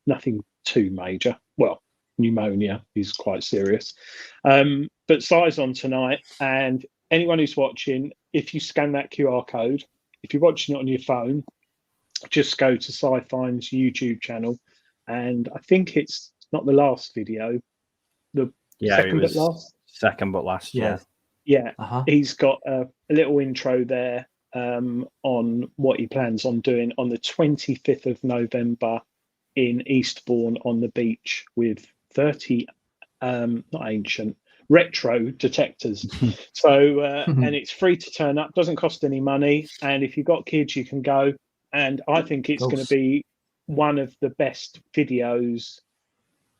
nothing too major. Well, pneumonia is quite serious. But Si's on tonight, and anyone who's watching, if you scan that QR code, if you're watching it on your phone, just go to Sci-Fine's YouTube channel, and I think it's not the last video, second but last. Yeah, He's got a little intro there on what he plans on doing on the 25th of November in Eastbourne on the beach with 30 not ancient, retro detectors. So and it's free to turn up, doesn't cost any money, and if you've got kids you can go, and I think it's going to be one of the best videos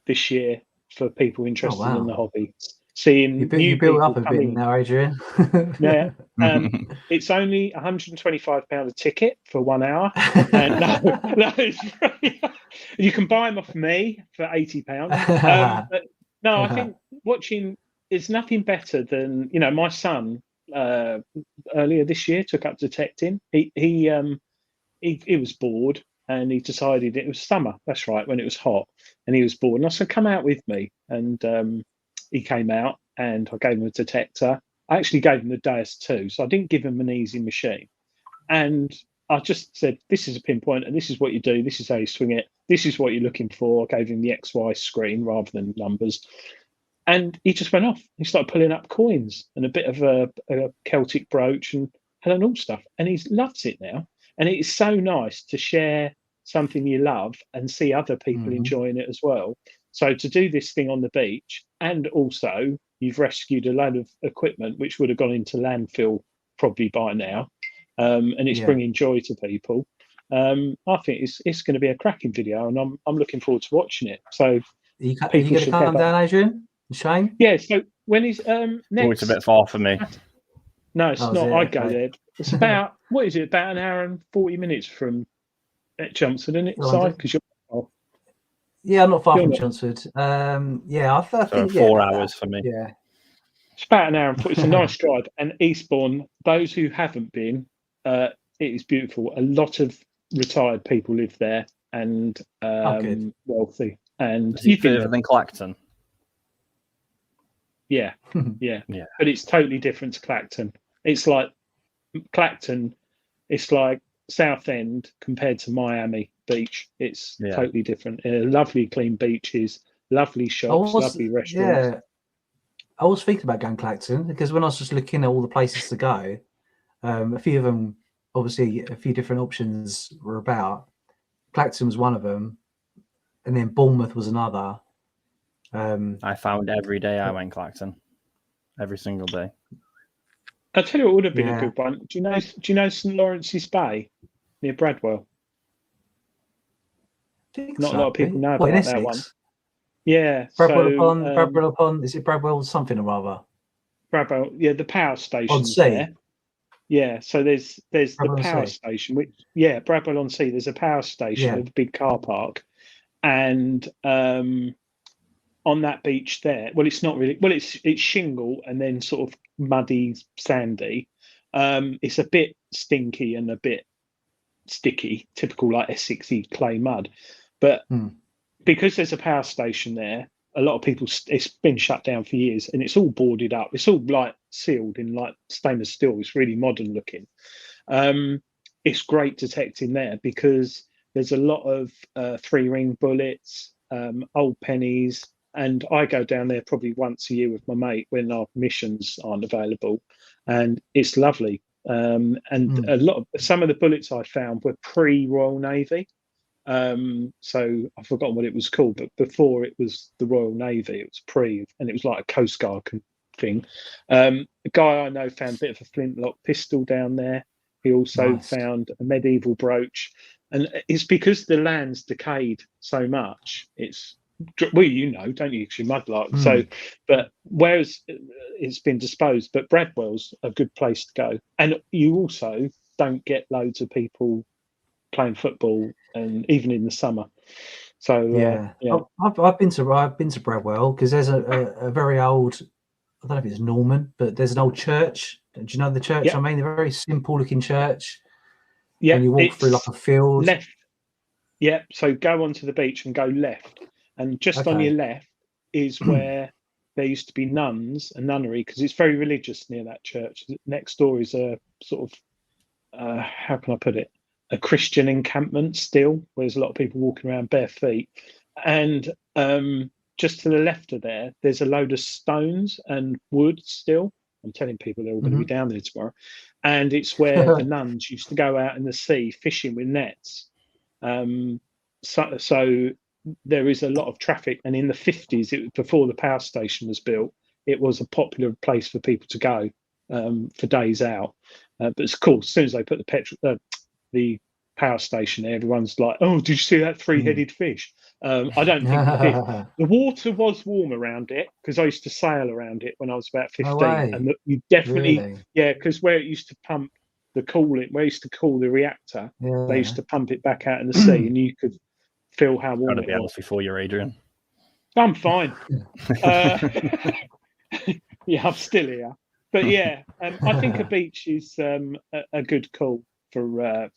this year for people interested in the hobby. Seeing you built up a bit now, Adrian. Yeah, it's only £125 a ticket for 1 hour, and no, it's free. You can buy them off me for £80. But no, I think watching is nothing better than, my son earlier this year took up detecting. He was bored, and he decided it was summer. That's right, when it was hot, and he was bored. And I said, "Come out with me," and he came out, and I gave him a detector. I actually gave him the Deus too, so I didn't give him an easy machine. And I just said, "This is a pinpoint, and this is what you do. This is how you swing it. This is what you're looking for." I gave him the XY screen rather than numbers. And he just went off. He started pulling up coins and a bit of a Celtic brooch and Helen All stuff. And he loves it now. And it is so nice to share something you love and see other people enjoying it as well. So to do this thing on the beach, and also you've rescued a load of equipment which would have gone into landfill probably by now, and it's bringing joy to people. I think it's going to be a cracking video, and I'm looking forward to watching it. So are you going to calm down, Adrian? Shane? Yeah. So when he's next, it's a bit far for me. No, it's not. I go there. It's about what is it? About an hour and 40 minutes from Chelmsford, isn't it? Because you're. Yeah, I'm not far from Chelmsford. I think 4 hours for me. Yeah, it's about an hour and 40. It's a nice drive. And Eastbourne, those who haven't been, it is beautiful. A lot of retired people live there, and wealthy. And is it further than Clacton? Yeah. But it's totally different to Clacton. It's like Clacton. It's like Southend compared to Miami Beach. It's totally different. Lovely clean beaches, lovely shops, lovely restaurants. Yeah, I was thinking about going Clacton because when I was just looking at all the places to go, a few of them, obviously, a few different options were about. Clacton was one of them, and then Bournemouth was another. I found every day I went Clacton, every single day. I'll tell you what would have been a good one. Do you know St Lawrence's Bay near Bradwell? Not a lot of people know about that one. Yeah, Bradwell upon. Is it Bradwell something or other? Bradwell, the power station on sea. There. Yeah, so there's Bradwell the power station. Bradwell on Sea. There's a power station with a big car park, and on that beach there, it's not really. Well, it's shingle and then sort of muddy, sandy. It's a bit stinky and a bit sticky, typical like Essexy clay mud. But because there's a power station there, a lot of people. It's been shut down for years, and it's all boarded up. It's all like sealed in like stainless steel. It's really modern looking. It's great detecting there because there's a lot of 3-ring bullets, old pennies. and I go down there probably once a year with my mate when our missions aren't available, and it's lovely. And some of the bullets I found were pre-Royal Navy. So I've forgotten what it was called, but before it was the Royal Navy, it was pre, and it was like a Coast Guard thing. A guy I know found a bit of a flintlock pistol down there. He also found a medieval brooch, and it's because the land's decayed so much. It's, well, you know, don't you? 'Cause you mudlark. So, but whereas it's been disposed, but Bradwell's a good place to go, and you also don't get loads of people playing football, and even in the summer. So yeah. I've been to Bradwell because there's a very old, I don't know if it's Norman, but there's an old church. Do you know the church? Yep. I mean, a very simple looking church. Yeah, and you walk through like a field. Left. Yeah, so go onto the beach and go left, and just on your left is where there used to be nuns, a nunnery, because it's very religious near that church. Next door is a sort of, how can I put it, a Christian encampment still, where there's a lot of people walking around bare feet. And just to the left of there, there's a load of stones and wood still. I'm telling people they're all going to be down there tomorrow. And it's where the nuns used to go out in the sea fishing with nets. So there is a lot of traffic. And in the 50s, before the power station was built, it was a popular place for people to go for days out. But it's cool. As soon as they put the power station there, everyone's like, "Oh, did you see that three-headed fish?" I don't think they did. The water was warm around it because I used to sail around it when I was about 15, and you definitely, because where it used to pump the cooling, where it used to cool the reactor, they used to pump it back out in the sea, and you could feel how warm it was. Before you're Adrian. I'm fine. Yeah, I'm still here, but yeah, I think a beach is a good call for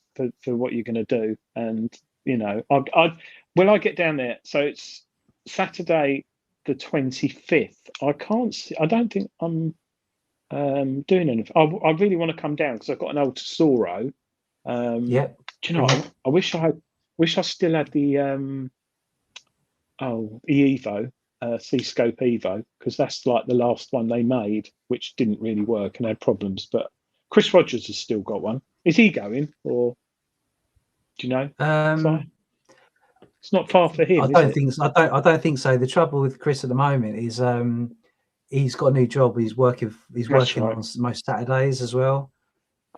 what you're going to do. And you know, when I get down there, so it's Saturday the 25th. I don't think I'm doing anything. I really want to come down because I've got an old Tesoro. Do you know? I wish I still had the Evo, C-Scope Evo, because that's like the last one they made, which didn't really work and had problems. But Chris Rogers has still got one. Is he going, or do you know? It's not far for him. I don't think so. I don't think so. The trouble with Chris at the moment is he's got a new job. He's working on most Saturdays as well.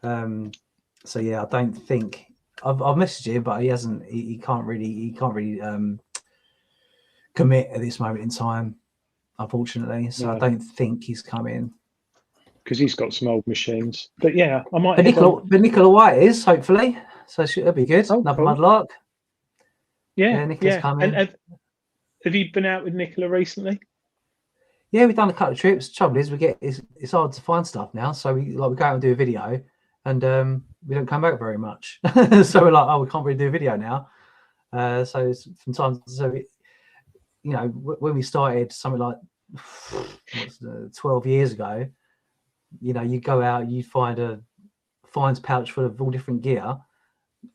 So yeah, I don't think I've messaged him, but he hasn't. He can't really commit at this moment in time, unfortunately. So I don't think he's coming because he's got some old machines. But yeah, I might. But Nicola White is, hopefully, so that'll be good. Another mudlark. Yeah, Nicola's coming. And have you been out with Nicola recently? Yeah, we've done a couple of trips. The trouble is, it's hard to find stuff now. So we go out and do a video, and we don't come back very much. So we're like, we can't really do a video now. So sometimes, you know, when we started something like 12 years ago, you know, you go out, you find a finds pouch full of all different gear.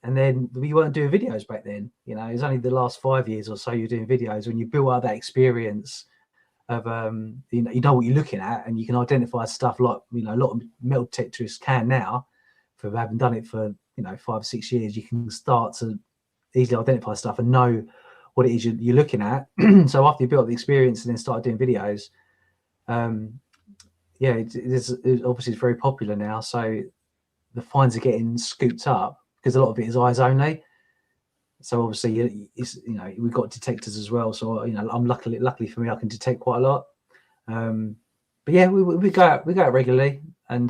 And then we weren't doing videos back then. You know, it's only the last 5 years or so you're doing videos. When you build up that experience of, you know what you're looking at, and you can identify stuff like, you know, a lot of metal detectorists can now, for having done it for, you know, 5 or 6 years. You can start to easily identify stuff and know what it is you're looking at. So after you built up the experience and then started doing videos, yeah, it obviously it's very popular now. So the finds are getting scooped up, because a lot of it is eyes only. So obviously, it's, you know, we've got detectors as well. So, you know, I'm luckily for me, I can detect quite a lot. But yeah, we go out regularly, and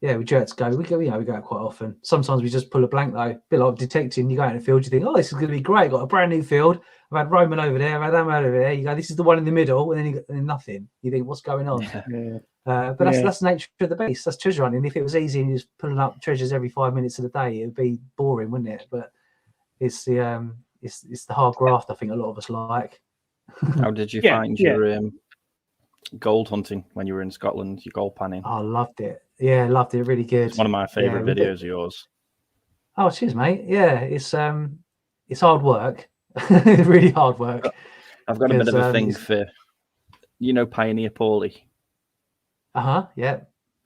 yeah, we go out quite often. Sometimes we just pull a blank though. A bit like detecting, you go out in the field, you think, oh, this is going to be great. Got a brand new field. I've had Roman over there. I've had Am over there. You go, this is the one in the middle, and then nothing. You think, what's going on? Yeah. But that's the nature of the beast. That's treasure hunting. If it was easy and you're just pulling up treasures every 5 minutes of the day, it would be boring, wouldn't it? But it's the hard graft I think a lot of us like. How did you find your gold hunting when you were in Scotland? Your gold panning? I loved it. Yeah, loved it. Really good. It's one of my favourite videos of yours. Oh, cheers, mate. Yeah, it's hard work. Really hard work. I've got a bit of a thing for, Pioneer Paulie. Yeah.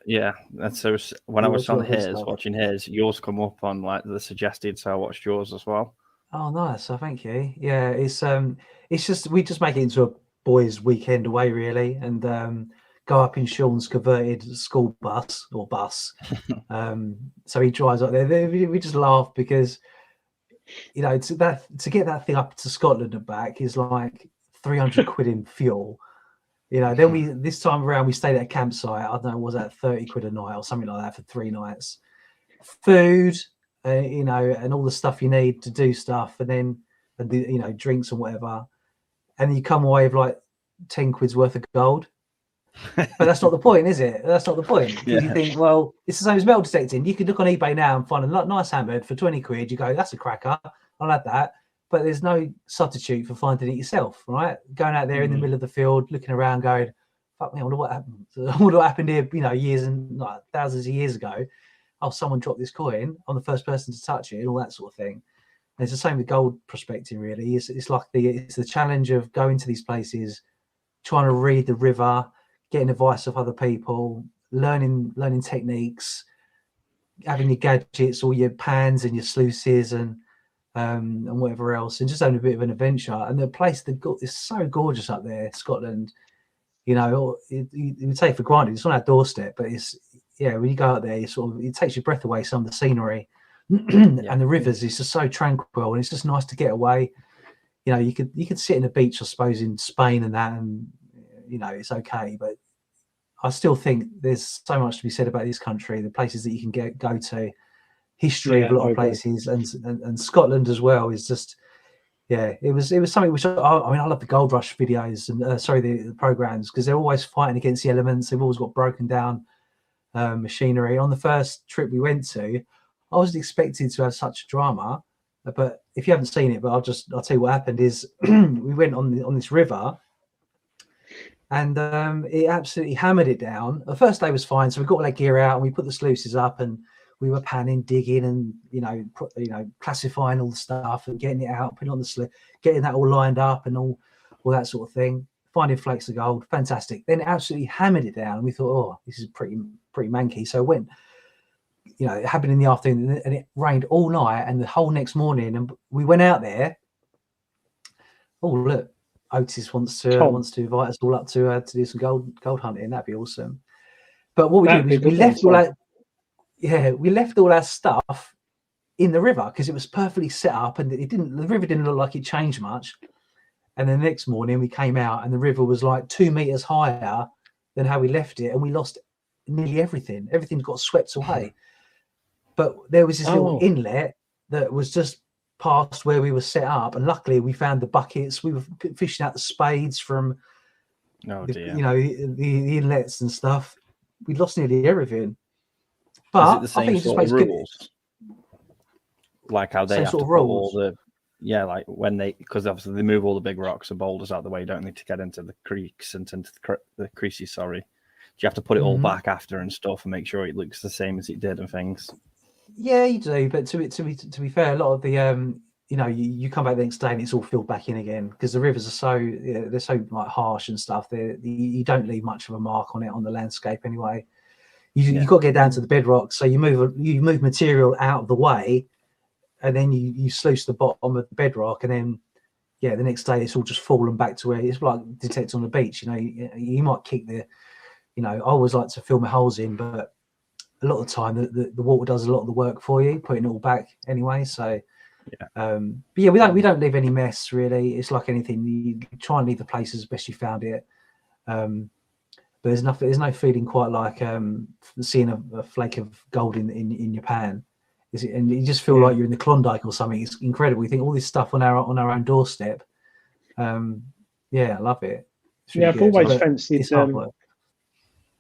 Yeah, and so when I was on his, watching his, yours come up on like the suggested, so I watched yours as well. Oh, nice. So thank you. Yeah, it's just we just make it into a boys' weekend away really, and go up in Sean's converted school bus. So he drives up there. We just laugh because to get that thing up to Scotland and back is like 300 quid in fuel. Then this time around we stayed at a campsite. I don't know, was that 30 quid a night or something like that for 3 nights? Food, and all the stuff you need to do stuff, and then drinks and whatever, and you come away with like 10 quid's worth of gold. But that's not the point, is it? That's not the point. Because you think, well, it's the same as metal detecting. You could look on eBay now and find a nice hammer for 20 quid. You go, that's a cracker. I'll add that. But there's no substitute for finding it yourself, right? Going out there in the middle of the field, looking around, going, fuck me, I wonder what happened. I wonder what happened here, years and like thousands of years ago. Oh, someone dropped this coin. I'm the first person to touch it, and all that sort of thing. And it's the same with gold prospecting, really. It's like it's the challenge of going to these places, trying to read the river, getting advice of other people, learning techniques, having your gadgets, all your pans and your sluices and whatever else, and just having a bit of an adventure. And the place they've got is so gorgeous up there, Scotland. You would take for granted it's on our doorstep, but it's when you go out there, it takes your breath away. Some of the scenery and the rivers is just so tranquil, and it's just nice to get away. You could sit in a beach, I suppose, in Spain and that, and it's okay. But I still think there's so much to be said about this country, the places that you can go to. History of a lot of places, and Scotland as well is just it was something which I love the Gold Rush videos and the programs, because they're always fighting against the elements. They've always got broken down machinery. On the first trip we went to, I wasn't expecting to have such a drama, but if you haven't seen it, but I'll tell you what happened is we went on this river, and it absolutely hammered it down. The first day was fine, so we got all our gear out and we put the sluices up, and we were panning, digging, and classifying all the stuff and getting it out, putting on the slip, getting that all lined up and all that sort of thing. Finding flakes of gold, fantastic. Then it absolutely hammered it down. We thought, oh, this is pretty manky. So it went, it happened in the afternoon, and it rained all night and the whole next morning. And we went out there. Oh, look, Otis wants to invite us all up to do some gold hunting. That'd be awesome. But what we did was we left all that. Yeah, we left all our stuff in the river because it was perfectly set up, and the river didn't look like it changed much. And the next morning we came out and the river was like 2 meters higher than how we left it, and we lost nearly everything. Everything got swept away. But there was this little inlet that was just past where we were set up, and luckily we found the buckets. We were fishing out the spades from the inlets and stuff. We lost nearly everything. But is it the same sort of rules? Like how they have to put all the like when because obviously they move all the big rocks and boulders out of the way, don't they, to get into the creeks and into the creases. Sorry, do you have to put it all back after and stuff and make sure it looks the same as it did and things? Yeah, you do. But to be fair, a lot of the you come back the next day and it's all filled back in again, because the rivers are they're so like harsh and stuff. You don't leave much of a mark on it on the landscape anyway. You've got to get down to the bedrock, so you move material out of the way, and then you sluice the bottom of the bedrock, and then the next day it's all just fallen back to where it's like detect on the beach. You might kick I always like to fill my holes in, but a lot of the time the water does a lot of the work for you, putting it all back anyway. So we don't leave any mess really. It's like anything, you try and leave the place as best you found it. But there's no feeling quite like seeing a flake of gold in your pan. And you just feel like you're in the Klondike or something. It's incredible. You think all this stuff on our own doorstep. I love it. Really I've always fancied.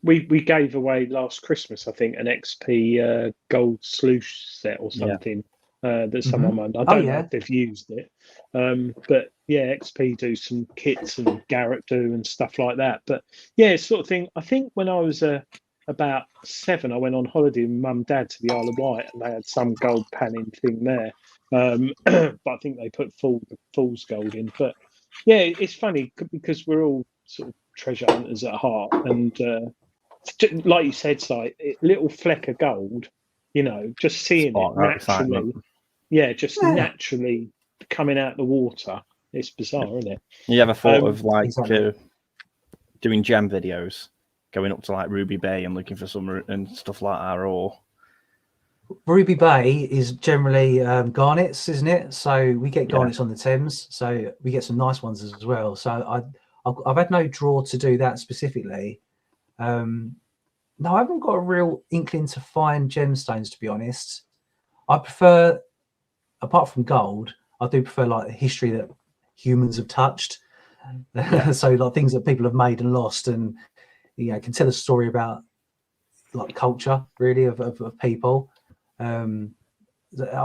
We gave away last Christmas, I think, an XP gold sluice set or something that someone owned. I don't know if they've used it, but XP do some kits and Garrett do and stuff like that. But it's sort of thing. I think when I was about 7, I went on holiday with Mum and Dad to the Isle of Wight, and they had some gold panning thing there. But I think they put fool's gold in. But yeah, it's funny because we're all sort of treasure hunters at heart, and like you said, Si, little fleck of gold, just seeing Spark it that naturally, excitement. just naturally coming out the water. It's bizarre, isn't it? You ever thought of like Exactly. doing gem videos, going up to like Ruby Bay and looking for some and stuff like that, or Ruby Bay is generally garnets, isn't it? So we get garnets on the Thames, so we get some nice ones as well. So I've had no draw to do that specifically. No, I haven't got a real inkling to find gemstones, to be honest. I prefer, apart from gold, I do prefer like the history that humans have touched. So like things that people have made and lost, and can tell a story about like culture really of people. I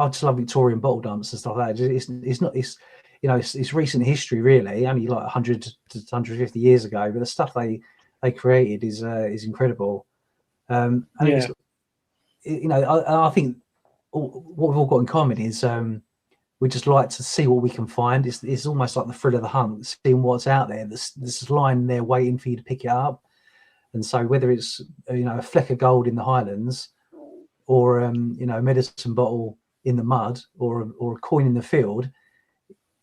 just love Victorian bottle dumps and stuff like that. It's recent history really, only like 100 to 150 years ago, but the stuff they created is incredible. And I think what we've all got in common is we just like to see what we can find. It's almost like the thrill of the hunt, seeing what's out there that's lying there waiting for you to pick it up. And so whether it's a fleck of gold in the Highlands, or a medicine bottle in the mud, or a coin in the field,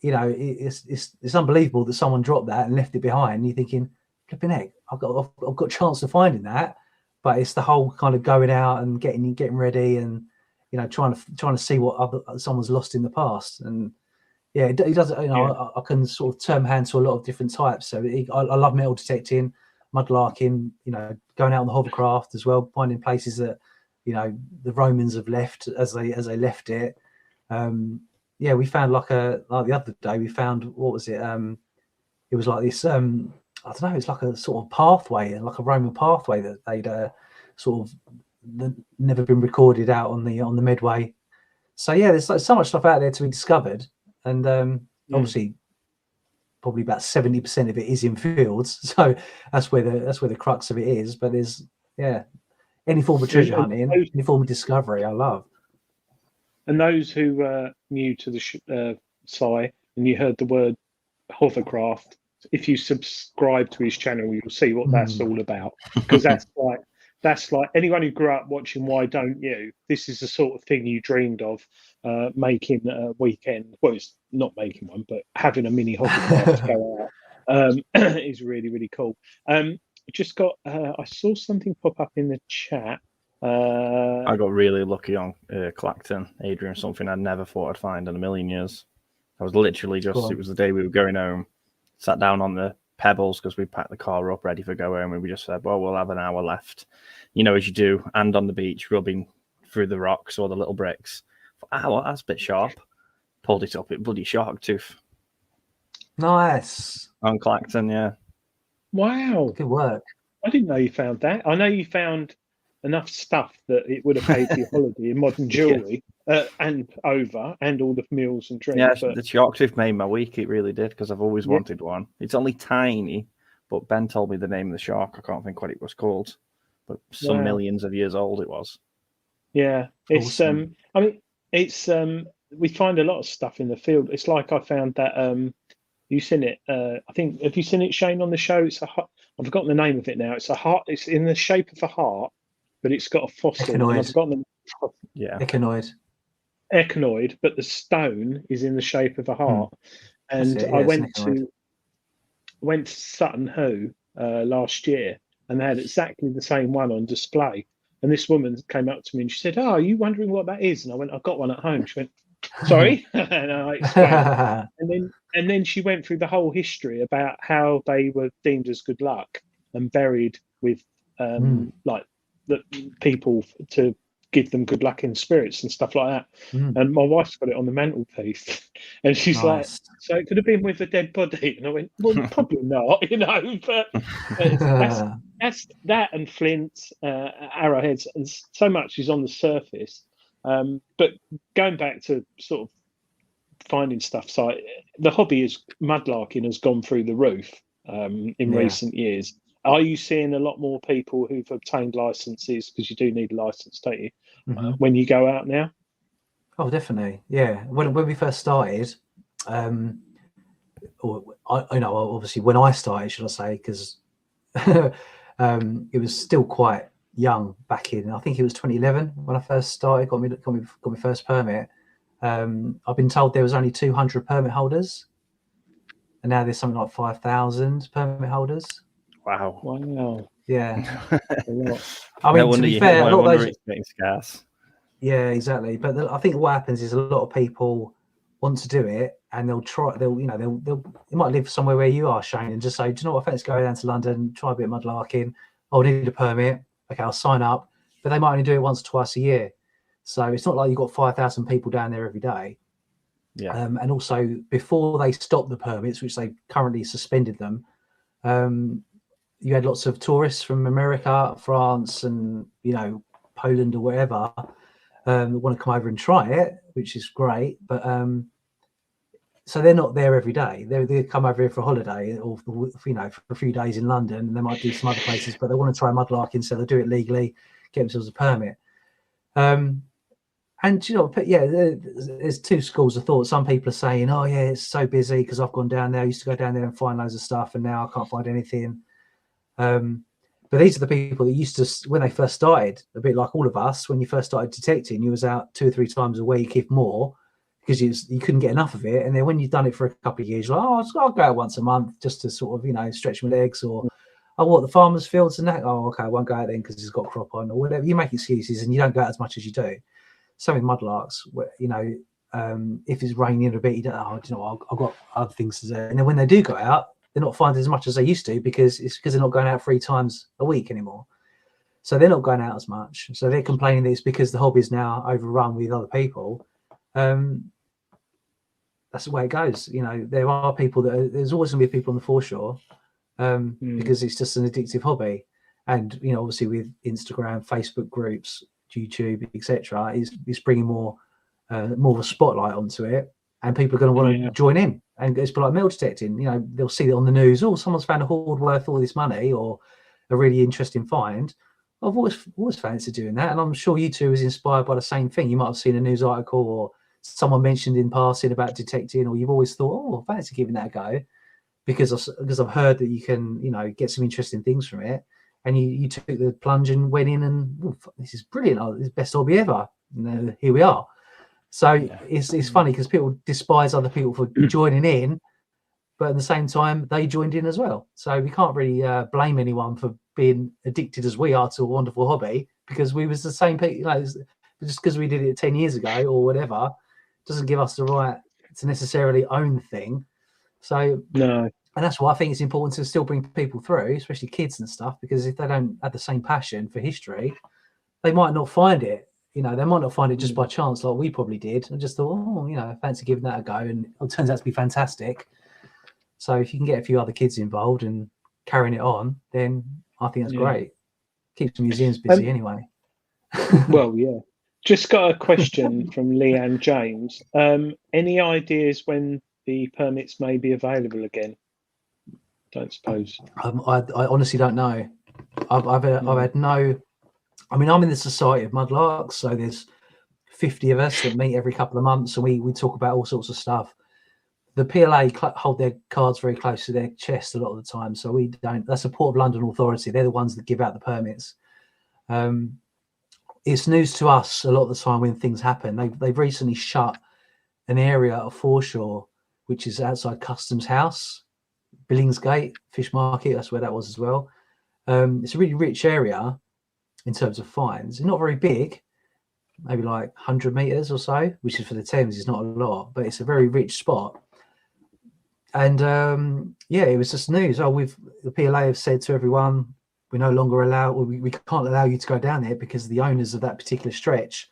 it's unbelievable that someone dropped that and left it behind. And you're thinking, flipping heck, I've got a chance of finding that. But it's the whole kind of going out and getting ready, and trying to see what someone's lost in the past. And yeah, it does. I can sort of turn my hand to a lot of different types. So I love metal detecting, mudlarking. Going out on the hovercraft as well, finding places that the Romans have left as they left it. We found like the other day we found, what was it? It was like this. I don't know. It's like a sort of pathway, like a Roman pathway that they'd sort of never been recorded out on the Medway. So yeah, there's like so much stuff out there to be discovered, and obviously probably about 70% of it is in fields. So that's where the crux of it is. But there's any form of treasure hunting, any form of discovery, I love. And those who are new to the site, and you heard the word hovercraft, if you subscribe to his channel, you'll see what that's all about. Because that's like anyone who grew up watching Why Don't You? This is the sort of thing you dreamed of, making a weekend. Well, it's not making one, but having a mini hovercraft go out is really, really cool. Just got I saw something pop up in the chat. I got really lucky on Clacton, Adrian, something I'd never thought I'd find in a million years. I was literally it was the day we were going home, sat down on the pebbles because we packed the car up ready for go home, and we just said, well, we'll have an hour left, as you do, and on the beach rubbing through the rocks or the little bricks. Well, that's a bit sharp. Pulled it up, it bloody shark tooth. Nice. On Clacton, yeah. Wow. Good work. I didn't know you found that. I know you found enough stuff that it would have paid for your holiday in modern jewellery and all the meals and drinks. Yeah, but the shark tooth made my week. It really did, because I've always wanted one. It's only tiny, but Ben told me the name of the shark. I can't think what it was called, but some millions of years old it was. Yeah, it's awesome. We find a lot of stuff in the field. It's like I found that you've seen it. I think, have you seen it, Shane, on the show? I've forgotten the name of it now. It's a heart. It's in the shape of a heart, but it's got a fossil. Echinoid. I've forgotten Echinoid, but the stone is in the shape of a heart. And I went to Sutton Hoo last year, and they had exactly the same one on display. And this woman came up to me and she said, "Oh, are you wondering what that is?" And I went, "I've got one at home." She went, "Sorry," and I explained. And then she went through the whole history about how they were deemed as good luck and buried with like the people to give them good luck in spirits and stuff like that. And my wife's got it on the mantelpiece, and she's like, "So it could have been with a dead body." And I went, "Well, probably not, but that's that and flints, arrowheads, and so much is on the surface." But going back to sort of finding stuff, so the hobby is mudlarking has gone through the roof in recent years. Are you seeing a lot more people who've obtained licenses, because you do need a license, don't you, when you go out now? Oh, definitely. Yeah. When we first started, or you know, obviously when I started, should I say, because it was still quite young back in, I think it was 2011 when I first started, got my first permit. I've been told there was only 200 permit holders, and now there's something like 5,000 permit holders. Wow. Yeah. A lot. I mean, to be fair, a lot of those, it's getting scarce. yeah, exactly. But I think what happens is a lot of people want to do it, and they'll they might live somewhere where you are, Shane, and just say, do you know what, I fancy going down to London, try a bit of mudlarking. I need a permit. Okay, I'll sign up. But they might only do it once or twice a year. So it's not like you've got 5,000 people down there every day. Yeah. And also, before they stopped the permits, which they currently suspended them, you had lots of tourists from America, France, and Poland or wherever that want to come over and try it, which is great. But so they're not there every day. They come over here for a holiday, or for a few days in London, and they might do some other places. But they want to try mudlarking, so they'll do it legally, get themselves a permit. And there's two schools of thought. Some people are saying, "Oh yeah, it's so busy because I've gone down there. I used to go down there and find loads of stuff, and now I can't find anything." But these are the people that used to, when they first started, a bit like all of us, when you first started detecting, you was out 2 or 3 times a week, if more, because you couldn't get enough of it. And then when you've done it for a couple of years, you're like, I'll go out once a month just to sort of, stretch my legs, or the farmer's fields and that. Oh, okay, I won't go out then because it's got crop on or whatever. You make excuses and you don't go out as much as you do. Same with mudlarks, where, if it's raining a bit, you don't, I've got other things to do. And then when they do go out, they're not finding as much as they used to because they're not going out 3 times a week anymore. So they're not going out as much. So they're complaining that it's because the hobby is now overrun with other people. That's the way it goes. There are people there's always going to be people on the foreshore because it's just an addictive hobby. And, obviously with Instagram, Facebook groups, YouTube, etc., is bringing more of a spotlight onto it. And people are going to want to join in. And it's like metal detecting. They'll see it on the news. Oh, someone's found a hoard worth all this money, or a really interesting find. I've always fancied doing that, and I'm sure you two was inspired by the same thing. You might have seen a news article, or someone mentioned in passing about detecting, or you've always thought, "Oh, I fancy giving that a go," because I've heard that you can, get some interesting things from it, and you took the plunge and went in, and this is brilliant. Oh, this is the best hobby ever. And here we are. So it's funny because people despise other people for joining in, but at the same time they joined in as well. So we can't really blame anyone for being addicted as we are to a wonderful hobby, because we was the same people. Just because we did it 10 years ago or whatever doesn't give us the right to necessarily own the thing. So no, and that's why I think it's important to still bring people through, especially kids and stuff, because if they don't have the same passion for history, they might not find it. They might not find it just by chance like we probably did, and just thought, I fancy giving that a go, and it turns out to be fantastic. So if you can get a few other kids involved and carrying it on, then I think that's great. Keeps the museums busy anyway. Well, yeah. Just got a question from Leanne James. Any ideas when the permits may be available again? Don't suppose. I honestly don't know. I've had no. I mean, I'm in the Society of Mudlarks, so there's 50 of us that meet every couple of months, and we talk about all sorts of stuff. The PLA hold their cards very close to their chest a lot of the time, so we don't. That's the Port of London Authority. They're the ones that give out the permits. It's news to us a lot of the time when things happen. They've recently shut an area of foreshore, which is outside Customs House, Billingsgate Fish Market. That's where that was as well. It's a really rich area in terms of finds. It's not very big, maybe like 100 meters or so, which is for the Thames is not a lot, but it's a very rich spot. And it was just news. The PLA have said to everyone, we no longer we can't allow you to go down there because the owners of that particular stretch,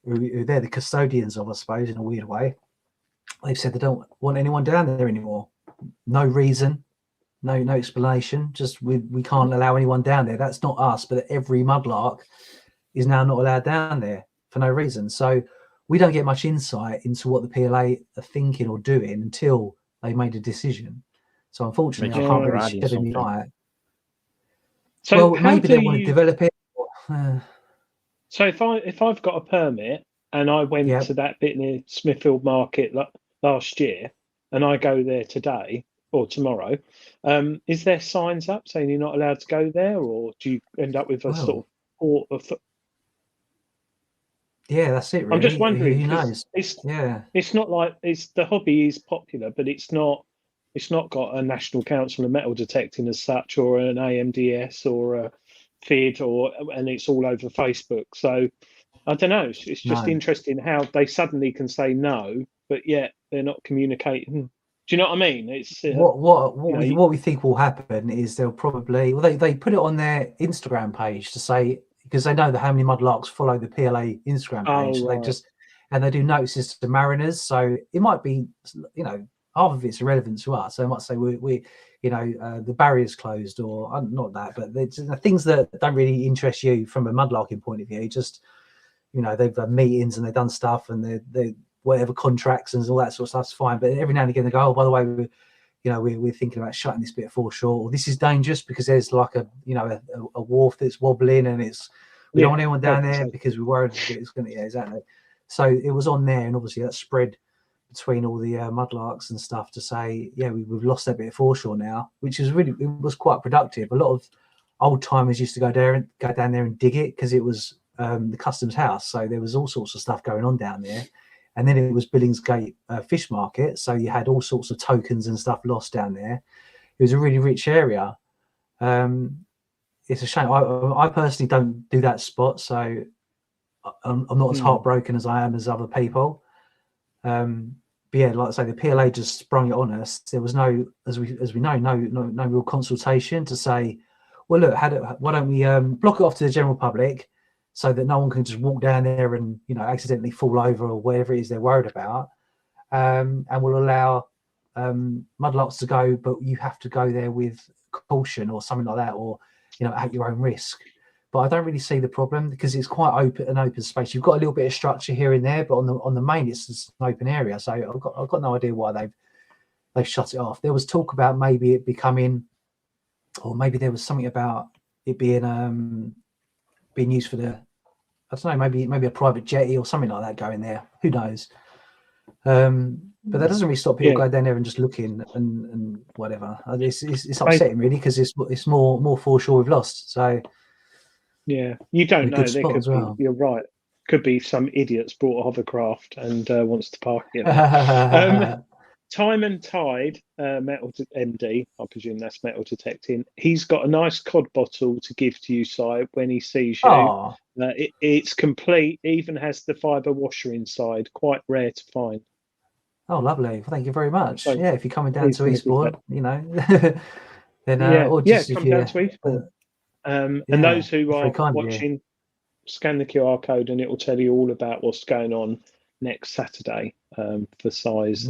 who they're the custodians of, I suppose, in a weird way, they've said they don't want anyone down there anymore. No reason. No explanation. Just we can't allow anyone down there. That's not us, but every mudlark is now not allowed down there for no reason. So we don't get much insight into what the PLA are thinking or doing until they made a decision. So unfortunately, I can't really shed any light. So maybe they want to develop it. So if I've got a permit and I went to that bit near Smithfield Market last year, and I go there today or tomorrow, is there signs up saying you're not allowed to go there, or do you end up with a sort of yeah, that's it. Really, I'm just wondering, who 'cause knows? it's not like the hobby is popular, but it's not got a National Council of Metal Detecting as such, or an AMDS or a FID, and it's all over Facebook. So I don't know. It's just interesting how they suddenly can say no, but yet they're not communicating. Do you know what I mean? It's what we think will happen is they'll probably they put it on their Instagram page to say, because they know that how many mudlarks follow the PLA Instagram page. So they do notices to mariners. So it might be, half of it's irrelevant to us. They might say we the barrier's closed, or not that, but the things that don't really interest you from a mudlarking point of view. Just they've had meetings and they've done stuff, and they whatever contracts and all that sort of stuff's fine. But every now and again they go, oh, by the way, we're thinking about shutting this bit of foreshore, or this is dangerous because there's like a wharf that's wobbling, and we don't want anyone down there because we're worried it's going to. Yeah, exactly. So it was on there, and obviously that spread between all the mudlarks and stuff to say, we've lost that bit of foreshore now, which is it was quite productive. A lot of old timers used to go down there and dig it because it was the customs house, so there was all sorts of stuff going on down there. And then it was Billingsgate Fish Market, so you had all sorts of tokens and stuff lost down there. It was a really rich area. It's a shame. I personally don't do that spot, so I'm not as heartbroken as I am as other people. But yeah, like I say, the PLA just sprung it on us. There was no, as we know, no real consultation to say, well, look, why don't we block it off to the general public, so that no one can just walk down there and accidentally fall over or whatever it is they're worried about, and we'll allow mudlarks to go, but you have to go there with caution or something like that, or at your own risk. But I don't really see the problem because it's quite an open space. You've got a little bit of structure here and there, but on the main it's just an open area. So I've got no idea why they've shut it off. There was talk about maybe it becoming, or maybe there was something about it being used for the, I don't know, maybe a private jetty or something like that going there. Who knows? But that doesn't really stop people going down there and just looking and whatever. It's upsetting really, because it's more foreshore we've lost. So yeah, you don't know. There could be, you're right. Could be some idiot's brought a hovercraft and wants to park it there. Time and Tide, MD, I presume that's metal detecting. He's got a nice cod bottle to give to you, Si, when he sees you. It's complete, even has the fibre washer inside. Quite rare to find. Oh, lovely. Well, thank you very much. So, if you're coming down to Eastbourne, then or just come down to Eastbourne. And those who are watching, scan the QR code and it will tell you all about what's going on next Saturday for Si's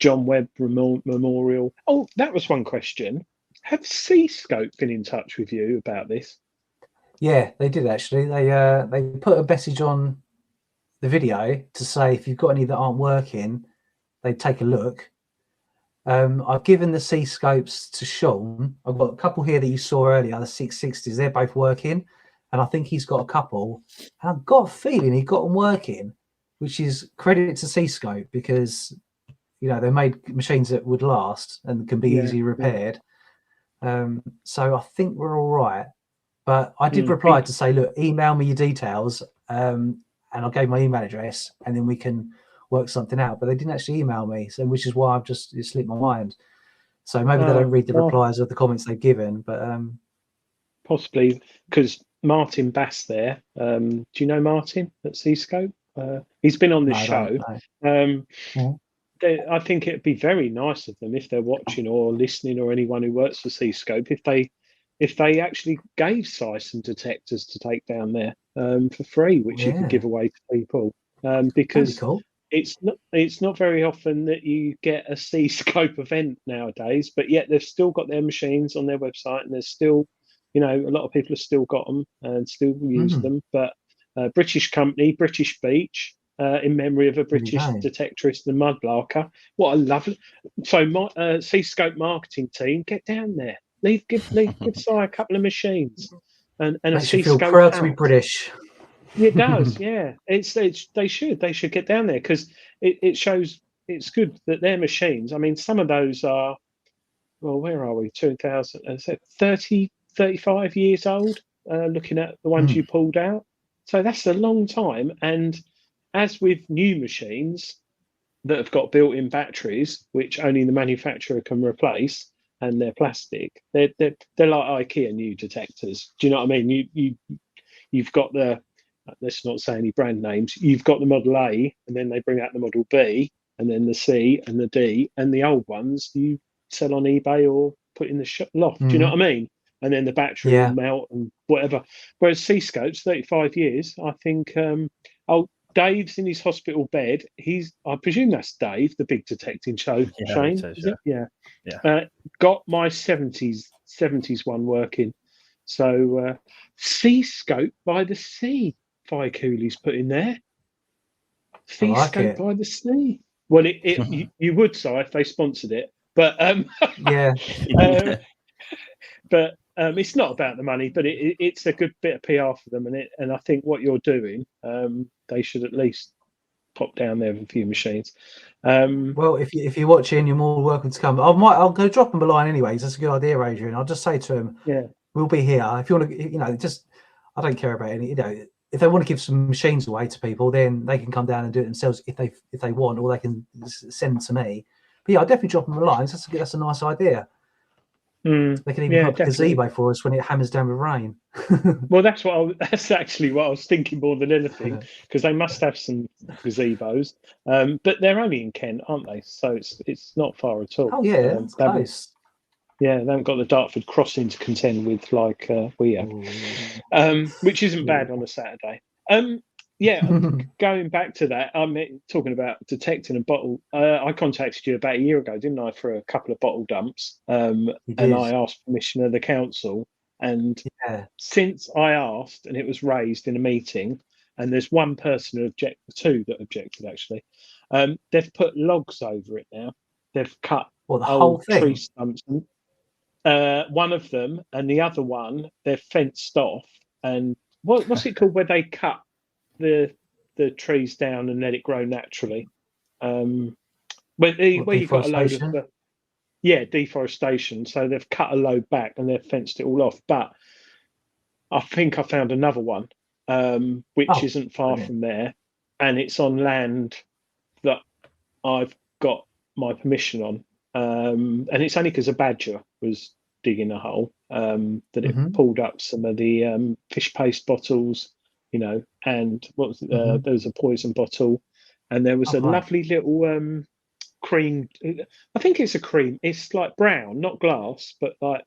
John Webb Memorial. Oh, that was one question. Have Seascope been in touch with you about this? Yeah, they did actually. They put a message on the video to say if you've got any that aren't working, they take a look. I've given the Seascopes to Sean. I've got a couple here that you saw earlier, the 660s. They're both working, and I think he's got a couple. And I've got a feeling he got them working, which is credit to Seascope, because they made machines that would last and can be easily repaired. So I think we're all right. But I did reply to say, look, email me your details, and I gave my email address, and then we can work something out. But they didn't actually email me, so which is why it slipped my mind. So maybe they don't read the replies of the comments they've given, but possibly because Martin Bass there. Do you know Martin at Seascope? He's been on the show. I think it'd be very nice of them if they're watching or listening, or anyone who works for Seascope, if they actually gave Si some detectors to take down there for free, which you could give away to people, because it's not very often that you get a Seascope event nowadays, but yet they've still got their machines on their website, and there's still, a lot of people have still got them and still use them. But British company, British Beach, in memory of a British detectorist and mudlarker. What a lovely. So my Seascope marketing team, get down there. Give Si a couple of machines and a Seascope. Feel proud to be British. It does, yeah. They should get down there, because it shows it's good that their machines. I mean, some of those are, well, where are we? 2000, 30, 35 years old. Looking at the ones you pulled out, so that's a long time. And as with new machines that have got built-in batteries, which only the manufacturer can replace, and they're plastic, they're like IKEA new detectors. Do you know what I mean? You've got the, let's not say any brand names. You've got the Model A, and then they bring out the Model B, and then the C and the D, and the old ones you sell on eBay or put in the loft. Do you know what I mean? And then the battery will melt and whatever. Whereas C-Scope's 35 years, I think. Dave's in his hospital bed. I presume that's Dave, the big detecting show. Yeah, Shane, so, is it? Yeah. Yeah. Got my 70s one working. So C-Scope by the Sea, Fire Cooley's put in there. C-Scope by the Sea. Well, you would say if they sponsored it, but but it's not about the money, but it's a good bit of PR for them, and I think what you're doing, they should at least pop down there with a few machines. Well, if you're watching, you're more welcome to come. I'll go drop them a line anyways. That's a good idea, Adrian. I'll just say to him, we'll be here if you want to. Just I don't care about any. If they want to give some machines away to people, then they can come down and do it themselves if they want, or they can send them to me. But yeah, I'll definitely drop them a line. That's a nice idea. They can even put up a gazebo for us when it hammers down with rain. Well, that's actually what I was thinking more than anything, because they must have some gazebos, but they're only in Kent, aren't they? So it's not far at all. Oh yeah, it's close. Yeah, they haven't got the Dartford crossing to contend with like we have, which isn't bad on a Saturday. Going back to that, talking about detecting a bottle. I contacted you about a year ago, didn't I, for a couple of bottle dumps? And I asked permission of the council. And since I asked, and it was raised in a meeting, and there's one person who two that objected actually. They've put logs over it now. They've cut the whole thing? Tree stumps. One of them, and the other one, they're fenced off. And what's it called where they cut the trees down and let it grow naturally? Where you've got a load of deforestation. So they've cut a load back and they've fenced it all off. But I think I found another one, which isn't far from there, and it's on land that I've got my permission on. And it's only because a badger was digging a hole that it pulled up some of the fish paste bottles, and what was there was a poison bottle, and there was a lovely little cream. I think it's a cream. It's like brown, not glass, but like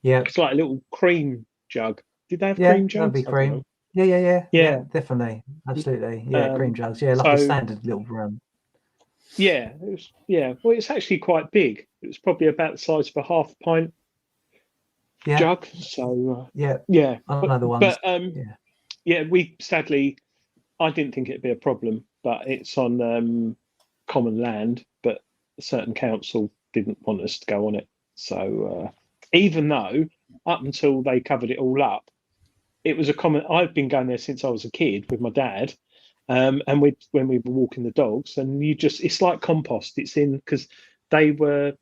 it's like a little cream jug. Did they have cream jugs? That'd be cream. Yeah, definitely, absolutely. Yeah, cream jugs. Yeah, like a standard little brown. Yeah, it was. Yeah, well, it's actually quite big. It was probably about the size of a half pint jug. So another one. But we sadly, I didn't think it'd be a problem, but it's on common land. But a certain council didn't want us to go on it. So even though up until they covered it all up, it was a common. I've been going there since I was a kid with my dad. And when we were walking the dogs, and it's like compost. It's in because they were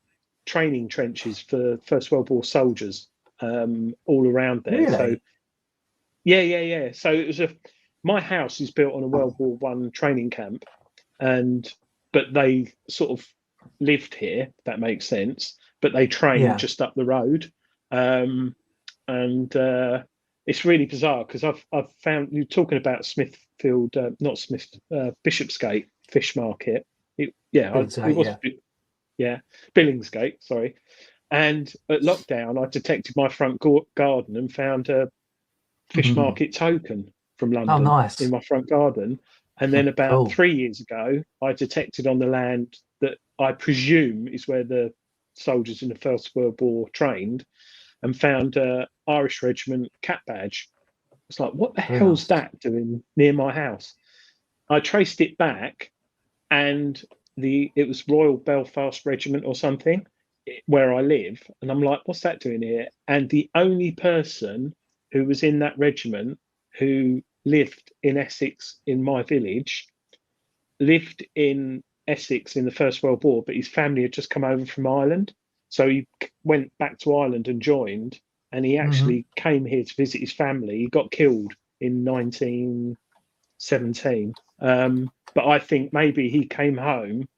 training trenches for First World War soldiers all around there. Really? So yeah. So it was my house is built on a World War One training camp, but they sort of lived here. If that makes sense. But they trained just up the road, and it's really bizarre because I've found you talking about Bishopsgate Fish Market. Billingsgate, sorry. And at lockdown, I detected my front garden and found a fish market token from London in my front garden. And then about 3 years ago, I detected on the land that I presume is where the soldiers in the First World War trained, and found a Irish Regiment cap badge. It's like, what the hell's that doing near my house? I traced it back, and it was Royal Belfast Regiment or something where I live. And I'm like, what's that doing here? And the only person who was in that regiment who lived in Essex in my village lived in Essex in the First World War, but his family had just come over from Ireland. So he went back to Ireland and joined, and he actually came here to visit his family. He got killed in 1917. But I think maybe he came home,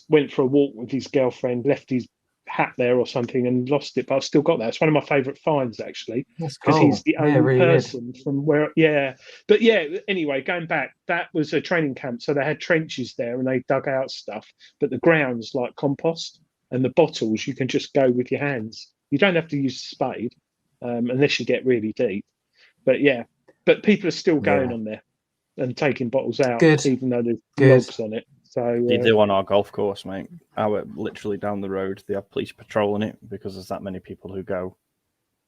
went for a walk with his girlfriend, left his hat there or something and lost it, but I've still got that. It's one of my favourite finds, actually, because he's the only person from where. But anyway, going back, that was a training camp, so they had trenches there and they dug out stuff, but the ground's like compost, and the bottles you can just go with your hands. You don't have to use a spade unless you get really deep. But people are still going on there and taking bottles out, even though there's logs on it. So they do on our golf course, mate. Literally down the road, they have police patrolling it because there's that many people who go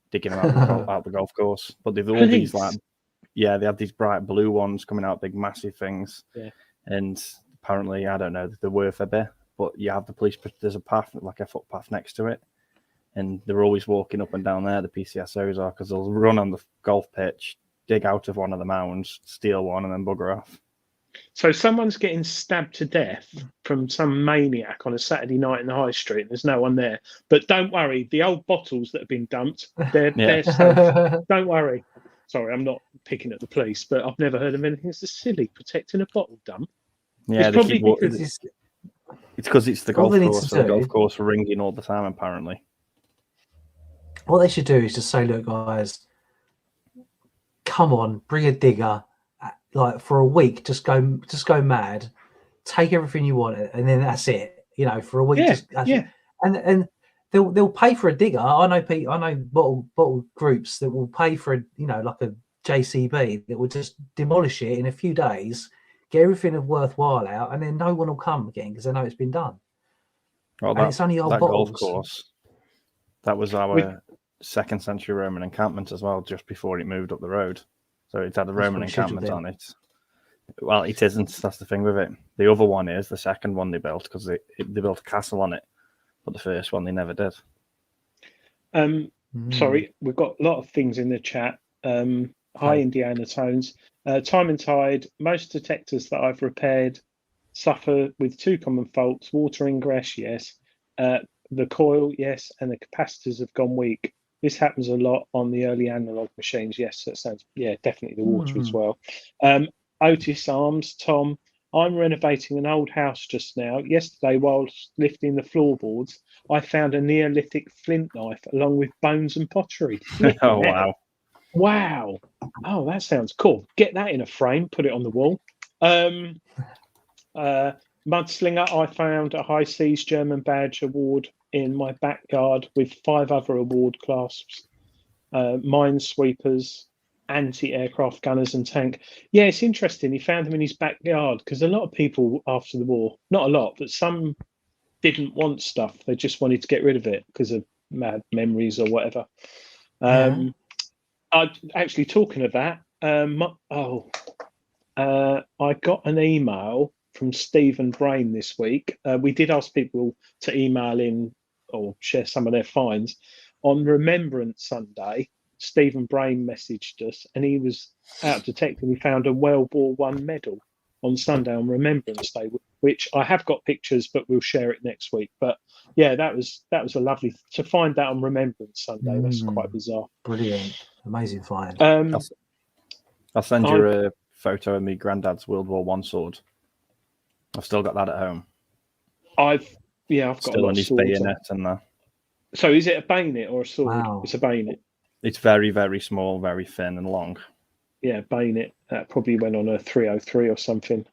digging them out the golf course. But they've all these they have these bright blue ones coming out, big massive things. Yeah. And apparently, I don't know, they're worth a bit. But you have the police. There's a path, like a footpath next to it, and they're always walking up and down there. The PCSOs are, because they'll run on the golf pitch, dig out of one of the mounds, steal one, and then bugger off. So someone's getting stabbed to death from some maniac on a Saturday night in the high street, and there's no one there. But don't worry, the old bottles that have been dumped, they're safe. Don't worry. Sorry, I'm not picking at the police, but I've never heard of anything so silly, protecting a bottle dump. Yeah, it's because it's the golf course, so the golf course ringing all the time, apparently. What they should do is just say, look, guys, come on, bring a digger. Like for a week, just go mad, take everything you want, and then that's it. You know, for a week, and they'll pay for a digger. I know bottle groups that will pay for like a JCB that will just demolish it in a few days, get everything of worthwhile out, and then no one will come again because they know it's been done. Well, and it's only old bottles. Golf course, that was our 2nd century Roman encampment as well, just before it moved up the road. So it had a Roman encampment on it. Well, it isn't. That's the thing with it. The other one is the second one they built, because they built a castle on it. But the first one they never did. Sorry, we've got a lot of things in the chat. Hi, Indiana Tones. Time and tide. Most detectors that I've repaired suffer with 2 common faults. Water ingress, yes. The coil, yes. And the capacitors have gone weak. This happens a lot on the early analog machines. Yes, that sounds, definitely the water as well. Otis Arms, Tom, I'm renovating an old house just now. Yesterday, whilst lifting the floorboards, I found a Neolithic flint knife along with bones and pottery. Oh, wow. Wow. Oh, that sounds cool. Get that in a frame, put it on the wall. Mudslinger, I found a High Seas German Badge Award in my backyard with 5 other award clasps. Minesweepers, anti-aircraft gunners and tank. Yeah, it's interesting. He found them in his backyard because a lot of people after the war, not a lot, but some didn't want stuff. They just wanted to get rid of it because of mad memories or whatever. Actually, talking of that, I got an email from Stephen Brain this week. We did ask people to email in or share some of their finds. On Remembrance Sunday, Stephen Brain messaged us, and he was out detecting. He found a World War I medal on Sunday on Remembrance Day, which I have got pictures, but we'll share it next week. But yeah, that was a lovely to find that on Remembrance Sunday. That's quite bizarre. Brilliant, amazing find. I'll send you a photo of me granddad's World War I sword. I've still got that at home. I've got still on his bayonet and that. So is it a bayonet or a sword? Wow. It's a bayonet. It's very, very small, very thin and long. Yeah, bayonet. That probably went on a 303 or something.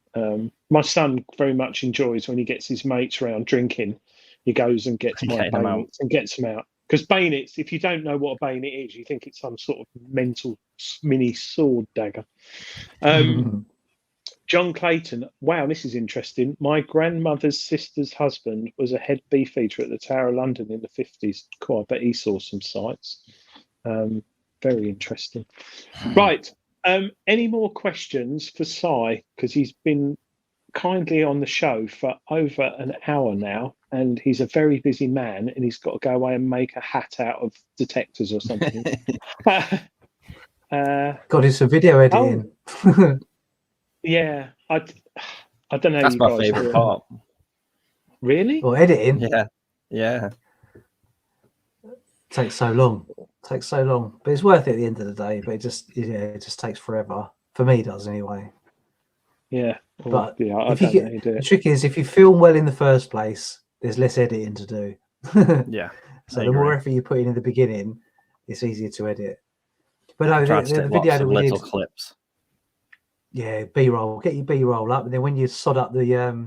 My son very much enjoys when he gets his mates around drinking. He goes and gets my bayonets and gets them out. Because bayonets, if you don't know what a bayonet is, you think it's some sort of mental mini sword dagger. John Clayton, wow, this is interesting. My grandmother's sister's husband was a head beefeater at the Tower of London in the 50s. Cool, I bet he saw some sights. Very interesting. Right. Any more questions for Si? Because he's been kindly on the show for over an hour now, and he's a very busy man, and he's got to go away and make a hat out of detectors or something. Got his video editing. Yeah, I don't know. That's my favourite part. Really? or editing. Yeah. Takes so long. But it's worth it at the end of the day. But it just takes forever. For me, it does anyway. Yeah. But yeah, I if you don't know how get, you do the it. trick is if you film well in the first place, there's less editing to do. Yeah. So the more effort you put in the beginning, it's easier to edit. But no, Try to the take video lots that of we little did, clips. yeah, B-roll. Get your B-roll up, and then when you sod up the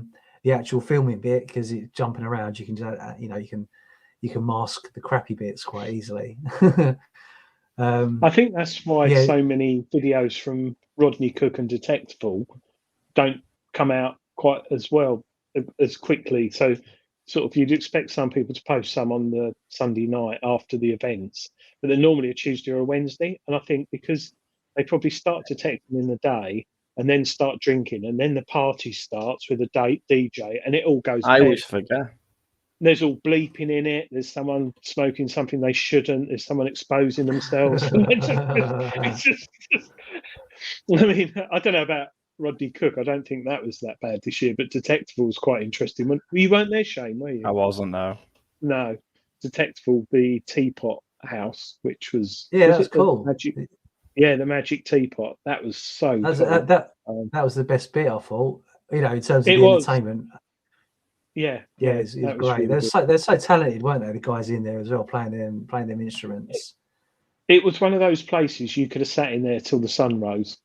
actual filming bit, because it's jumping around, you can you can mask the crappy bits quite easily. I think that's why so many videos from Rodney Cook and Detectable don't come out quite as well as quickly. So sort of you'd expect some people to post some on the Sunday night after the events, but they're normally a Tuesday or a Wednesday. And I think because they probably start detecting in the day and then start drinking, and then the party starts with a DJ, and it all goes. I always forget. There's all bleeping in it. There's someone smoking something they shouldn't. There's someone exposing themselves. it's just, I mean, I don't know about Rodney Cook. I don't think that was that bad this year, but Detectable was quite interesting. You weren't there, Shane, were you? I wasn't, no. No. Detectable, the teapot house, which was... that was cool. The magic teapot. That was so cool. That was the best bit, I thought. In terms of the entertainment. Yeah, it's great. Really they're so talented, weren't they? The guys in there as well, playing them instruments. It was one of those places you could have sat in there till the sun rose.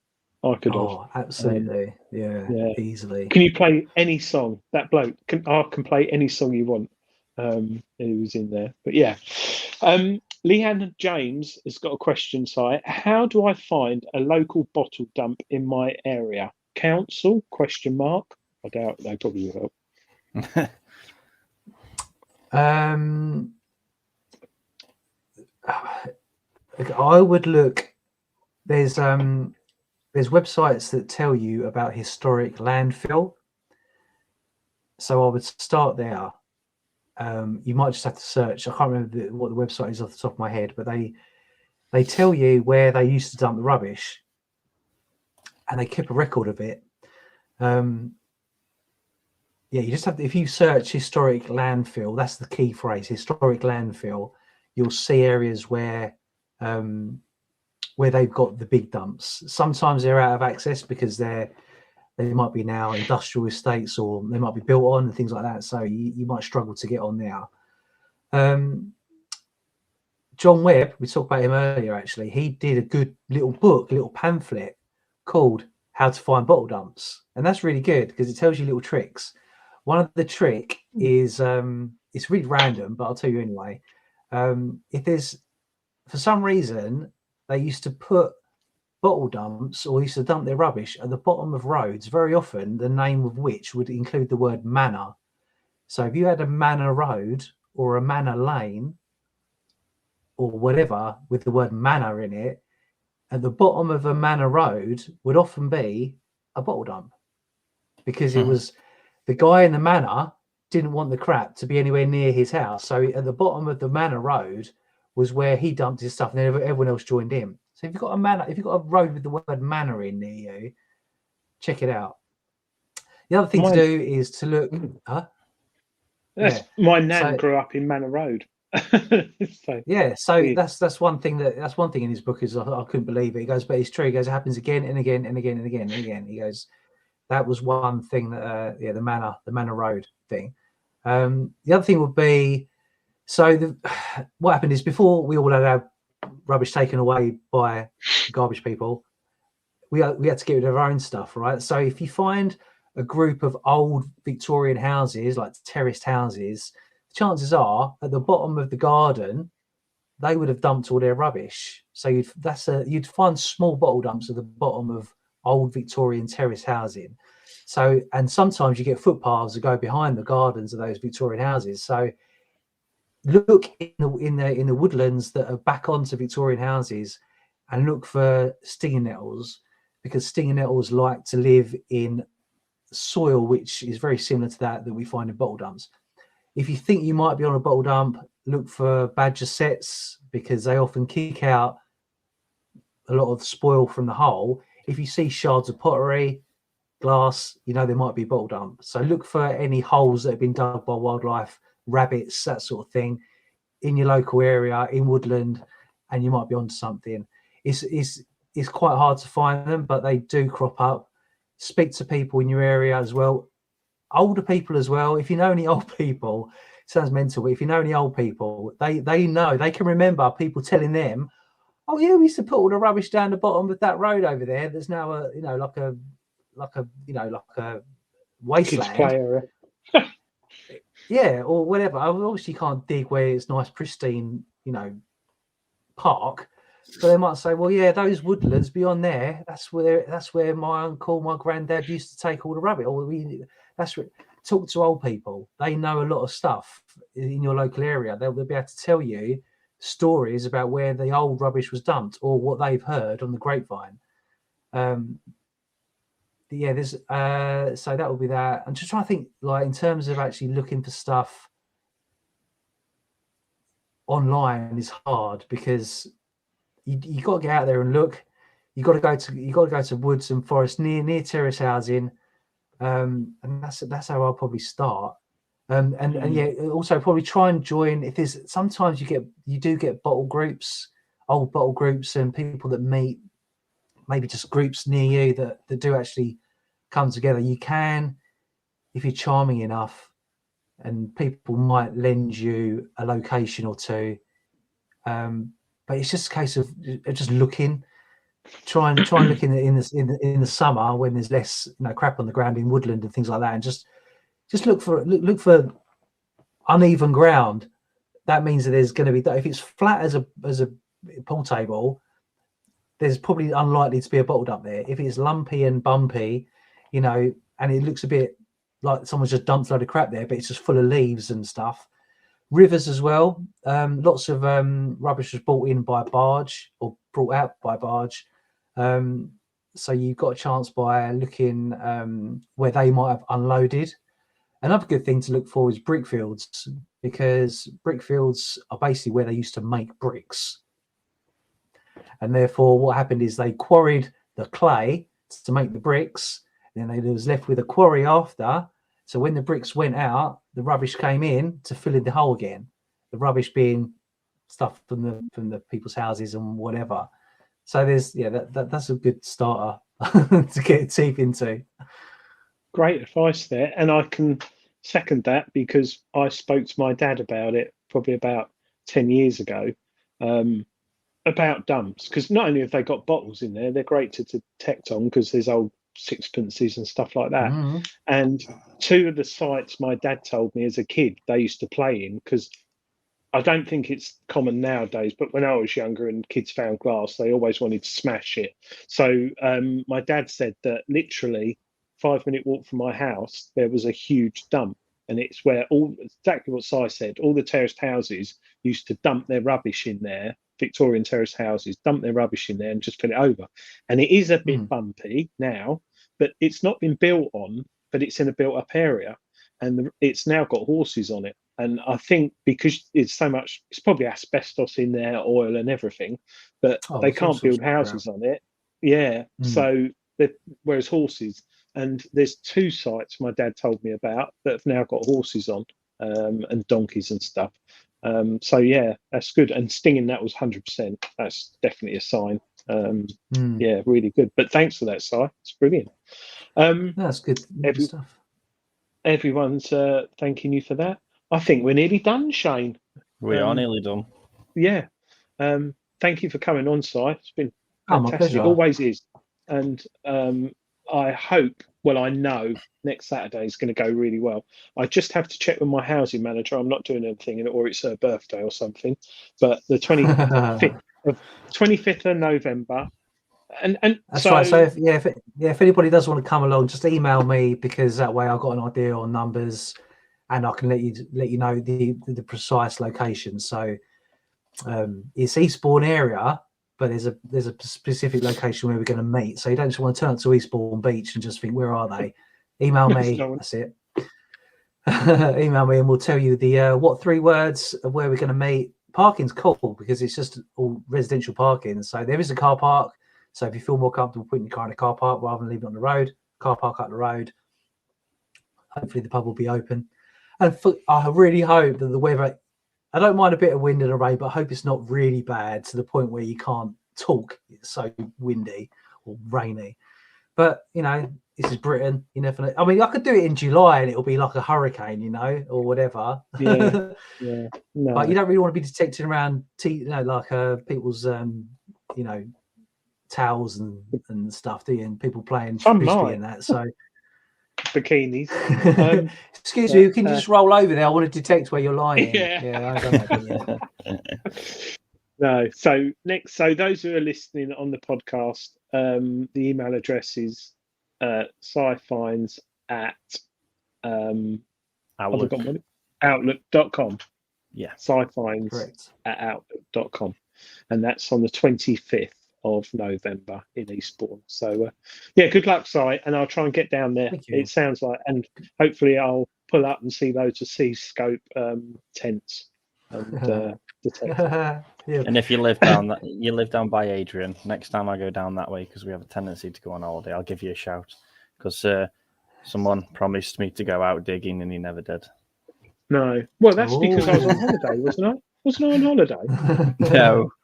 I could have. Oh, absolutely. Yeah, easily. Can you play any song? That bloke can play any song you want. He was in there, but yeah. Leanne James has got a question. How do I find a local bottle dump in my area? Council? ? I doubt they probably will help. I would look. There's websites that tell you about historic landfill, so I would start there. You might just have to search. I can't remember what the website is off the top of my head, but they tell you where they used to dump the rubbish, and they keep a record of it. You just have to, if you search historic landfill, that's the key phrase, historic landfill, you'll see areas where they've got the big dumps. Sometimes they're out of access because they might be now industrial estates, or they might be built on and things like that. So you might struggle to get on there. John Webb, we talked about him earlier, actually. He did a good little book, little pamphlet called How to Find Bottle Dumps. And that's really good because it tells you little tricks. One of the trick is, it's really random, but I'll tell you anyway. If there's, for some reason, they used to put bottle dumps, or used to dump their rubbish at the bottom of roads, very often the name of which would include the word manor. So if you had a manor road or a manor lane or whatever with the word manor in it, at the bottom of a manor road would often be a bottle dump, because it was the guy in the manor didn't want the crap to be anywhere near his house. So at the bottom of the manor road was where he dumped his stuff, and then everyone else joined in. So if you've got a road with the word manor in near you, check it out. The other thing to do is to look. My nan grew up in Manor Road. So that's one thing in his book is I couldn't believe it. He goes, but it's true. He goes, it happens again and again and again and again and again. He goes, that was one thing that the Manor Road thing. The other thing would be, what happened is, before we all had our rubbish taken away by garbage people, we had to get rid of our own stuff, right? So if you find a group of old Victorian houses, like terraced houses, chances are at the bottom of the garden they would have dumped all their rubbish. So you'd find small bottle dumps at the bottom of old Victorian terrace housing. So, and sometimes you get footpaths that go behind the gardens of those Victorian houses. So look in the woodlands that are back onto Victorian houses, and look for stinging nettles, because stinging nettles like to live in soil which is very similar to that we find in bottle dumps. If you think you might be on a bottle dump, look for badger setts, because they often kick out a lot of spoil from the hole. If you see shards of pottery, glass, you know there might be a bottle dump. So look for any holes that have been dug by wildlife, rabbits, that sort of thing, in your local area, in woodland, and you might be onto something. It's quite hard to find them, but they do crop up. Speak to people in your area as well, older people as well. If you know any old people, it sounds mental, but if you know any old people, they know, they can remember people telling them, oh yeah, we used to put all the rubbish down the bottom of that road over there. There's now a like a wasteland. Kids play area. Yeah, or whatever. Obviously, you can't dig where it's nice, pristine, park. But they might say, well, yeah, those woodlands beyond there, that's where my uncle, my granddad used to take all the rubbish. Or talk to old people. They know a lot of stuff in your local area. They'll be able to tell you stories about where the old rubbish was dumped or what they've heard on the grapevine. Yeah, there's so that would be that. I'm just trying to think, like, in terms of actually looking for stuff online is hard because you got to get out there and look. You got to go to woods and forests near terrace housing, and that's how I'll probably start. And yeah, also probably try and join. If there's sometimes you do get old bottle groups, and people that meet. Maybe just groups near you that do actually come together. You can, if you're charming enough, and people might lend you a location or two. But it's just a case of just looking, try and look in the summer when there's less crap on the ground in woodland and things like that, and just look for uneven ground. That means that there's going to be, if it's flat as a pool table, there's probably unlikely to be a bottle dump there. If it's lumpy and bumpy, and it looks a bit like someone's just dumped a load of crap there, but it's just full of leaves and stuff. Rivers as well. Lots of rubbish was brought in by barge or brought out by barge. So you've got a chance by looking where they might have unloaded. Another good thing to look for is brick fields, because brick fields are basically where they used to make bricks. And therefore, what happened is they quarried the clay to make the bricks. And then they was left with a quarry after. So when the bricks went out, the rubbish came in to fill in the hole again. The rubbish being stuff from the people's houses and whatever. So that's a good starter to get teeth into. Great advice there, and I can second that because I spoke to my dad about it probably about 10 years ago. About dumps, because not only have they got bottles in there, they're great to detect on because there's old sixpences and stuff like that. Mm-hmm. And two of the sites my dad told me as a kid they used to play in, because I don't think it's common nowadays, but when I was younger and kids found glass, they always wanted to smash it. So my dad said that literally 5-minute walk from my house there was a huge dump, and it's where exactly what Si said, all the terraced houses used to dump their rubbish in there. Victorian terrace houses dump their rubbish in there and just fill it over. And it is a bit bumpy now, but it's not been built on, but it's in a built up area, and it's now got horses on it. And I think because it's so much, it's probably asbestos in there, oil and everything, but they can't build houses on it. Yeah. So whereas horses, and there's 2 sites my dad told me about that have now got horses on, and donkeys and stuff. So yeah, that's good. And stinging, that was 100%. That's definitely a sign. Yeah, really good. But thanks for that, Si. It's brilliant. That's good stuff. Everyone's thanking you for that. I think we're nearly done, Shane. We are nearly done. Yeah. Thank you for coming on, Si. It's been fantastic. My pleasure. It always is. And I hope, well, I know next Saturday is going to go really well. I just have to check with my housing manager. I'm not doing anything, or it's her birthday or something. But the 25th of November. And that's right. So if anybody does want to come along, just email me, because that way I've got an idea on numbers, and I can let you know the precise location. So it's Eastbourne area, but there's a specific location where we're going to meet. So you don't just want to turn up to Eastbourne Beach and just think, where are they? Email me. That's it. Email me and we'll tell you the what 3 words of where we're going to meet. Parking's cool because it's just all residential parking. So there is a car park. So if you feel more comfortable putting your car in a car park rather than leaving it on the road, car park up the road. Hopefully the pub will be open. And I really hope that the weather, I don't mind a bit of wind and a rain, but I hope it's not really bad to the point where you can't talk. It's so windy or rainy. But, you know, this is Britain. You never know. I mean, I could do it in July and it'll be like a hurricane, you know, or whatever. Yeah. No. But you don't really want to be detecting around, people's, you know, towels and stuff, do you? And people playing frisbee and that. So bikinis. Excuse me, can you just roll over there? I want to detect where you're lying. Yeah. I don't know. No. So those who are listening on the podcast, the email address is sci-finds at outlook.com. Yeah. Sci-finds at outlook.com. And that's on the 25th of November in Eastbourne. So good luck, Si, and I'll try and get down there. It sounds like, and hopefully I'll pull up and see loads of C-scope tents and detectors. And if you live down by Adrian, next time I go down that way, because we have a tendency to go on holiday, I'll give you a shout, because someone promised me to go out digging and he never did. No, well, that's because I was on holiday, wasn't I? Wasn't I on holiday?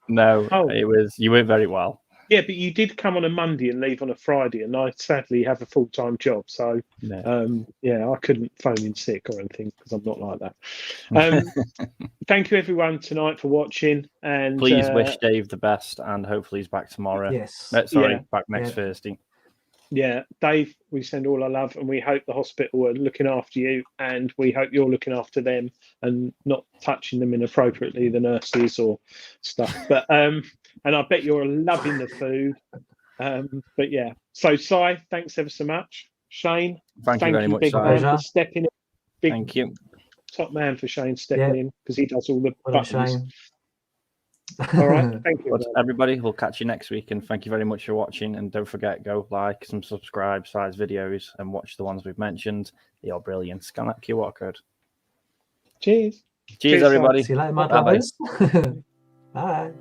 No. It was, you went very well. Yeah, but you did come on a Monday and leave on a Friday, and I sadly have a full-time job, so I couldn't phone in sick or anything because I'm not like that. Thank you everyone tonight for watching, and please wish Dave the best, and hopefully he's back tomorrow. Yes, back next Thursday. Yeah, Dave, we send all our love, and we hope the hospital are looking after you, and we hope you're looking after them and not touching them inappropriately, the nurses or stuff. But and I bet you're loving the food. But yeah, so Si, thanks ever so much. Shane, thank you very much, big man, for stepping in. Thank you, top man for Shane stepping in, because he does all the buttons. Shane. All right, thank you. But everybody, we'll catch you next week, and thank you very much for watching. And don't forget, go like and subscribe size videos and watch the ones we've mentioned. They are brilliant. Scan that QR code. Cheers. Cheers, everybody. See you later, my brothers. Bye.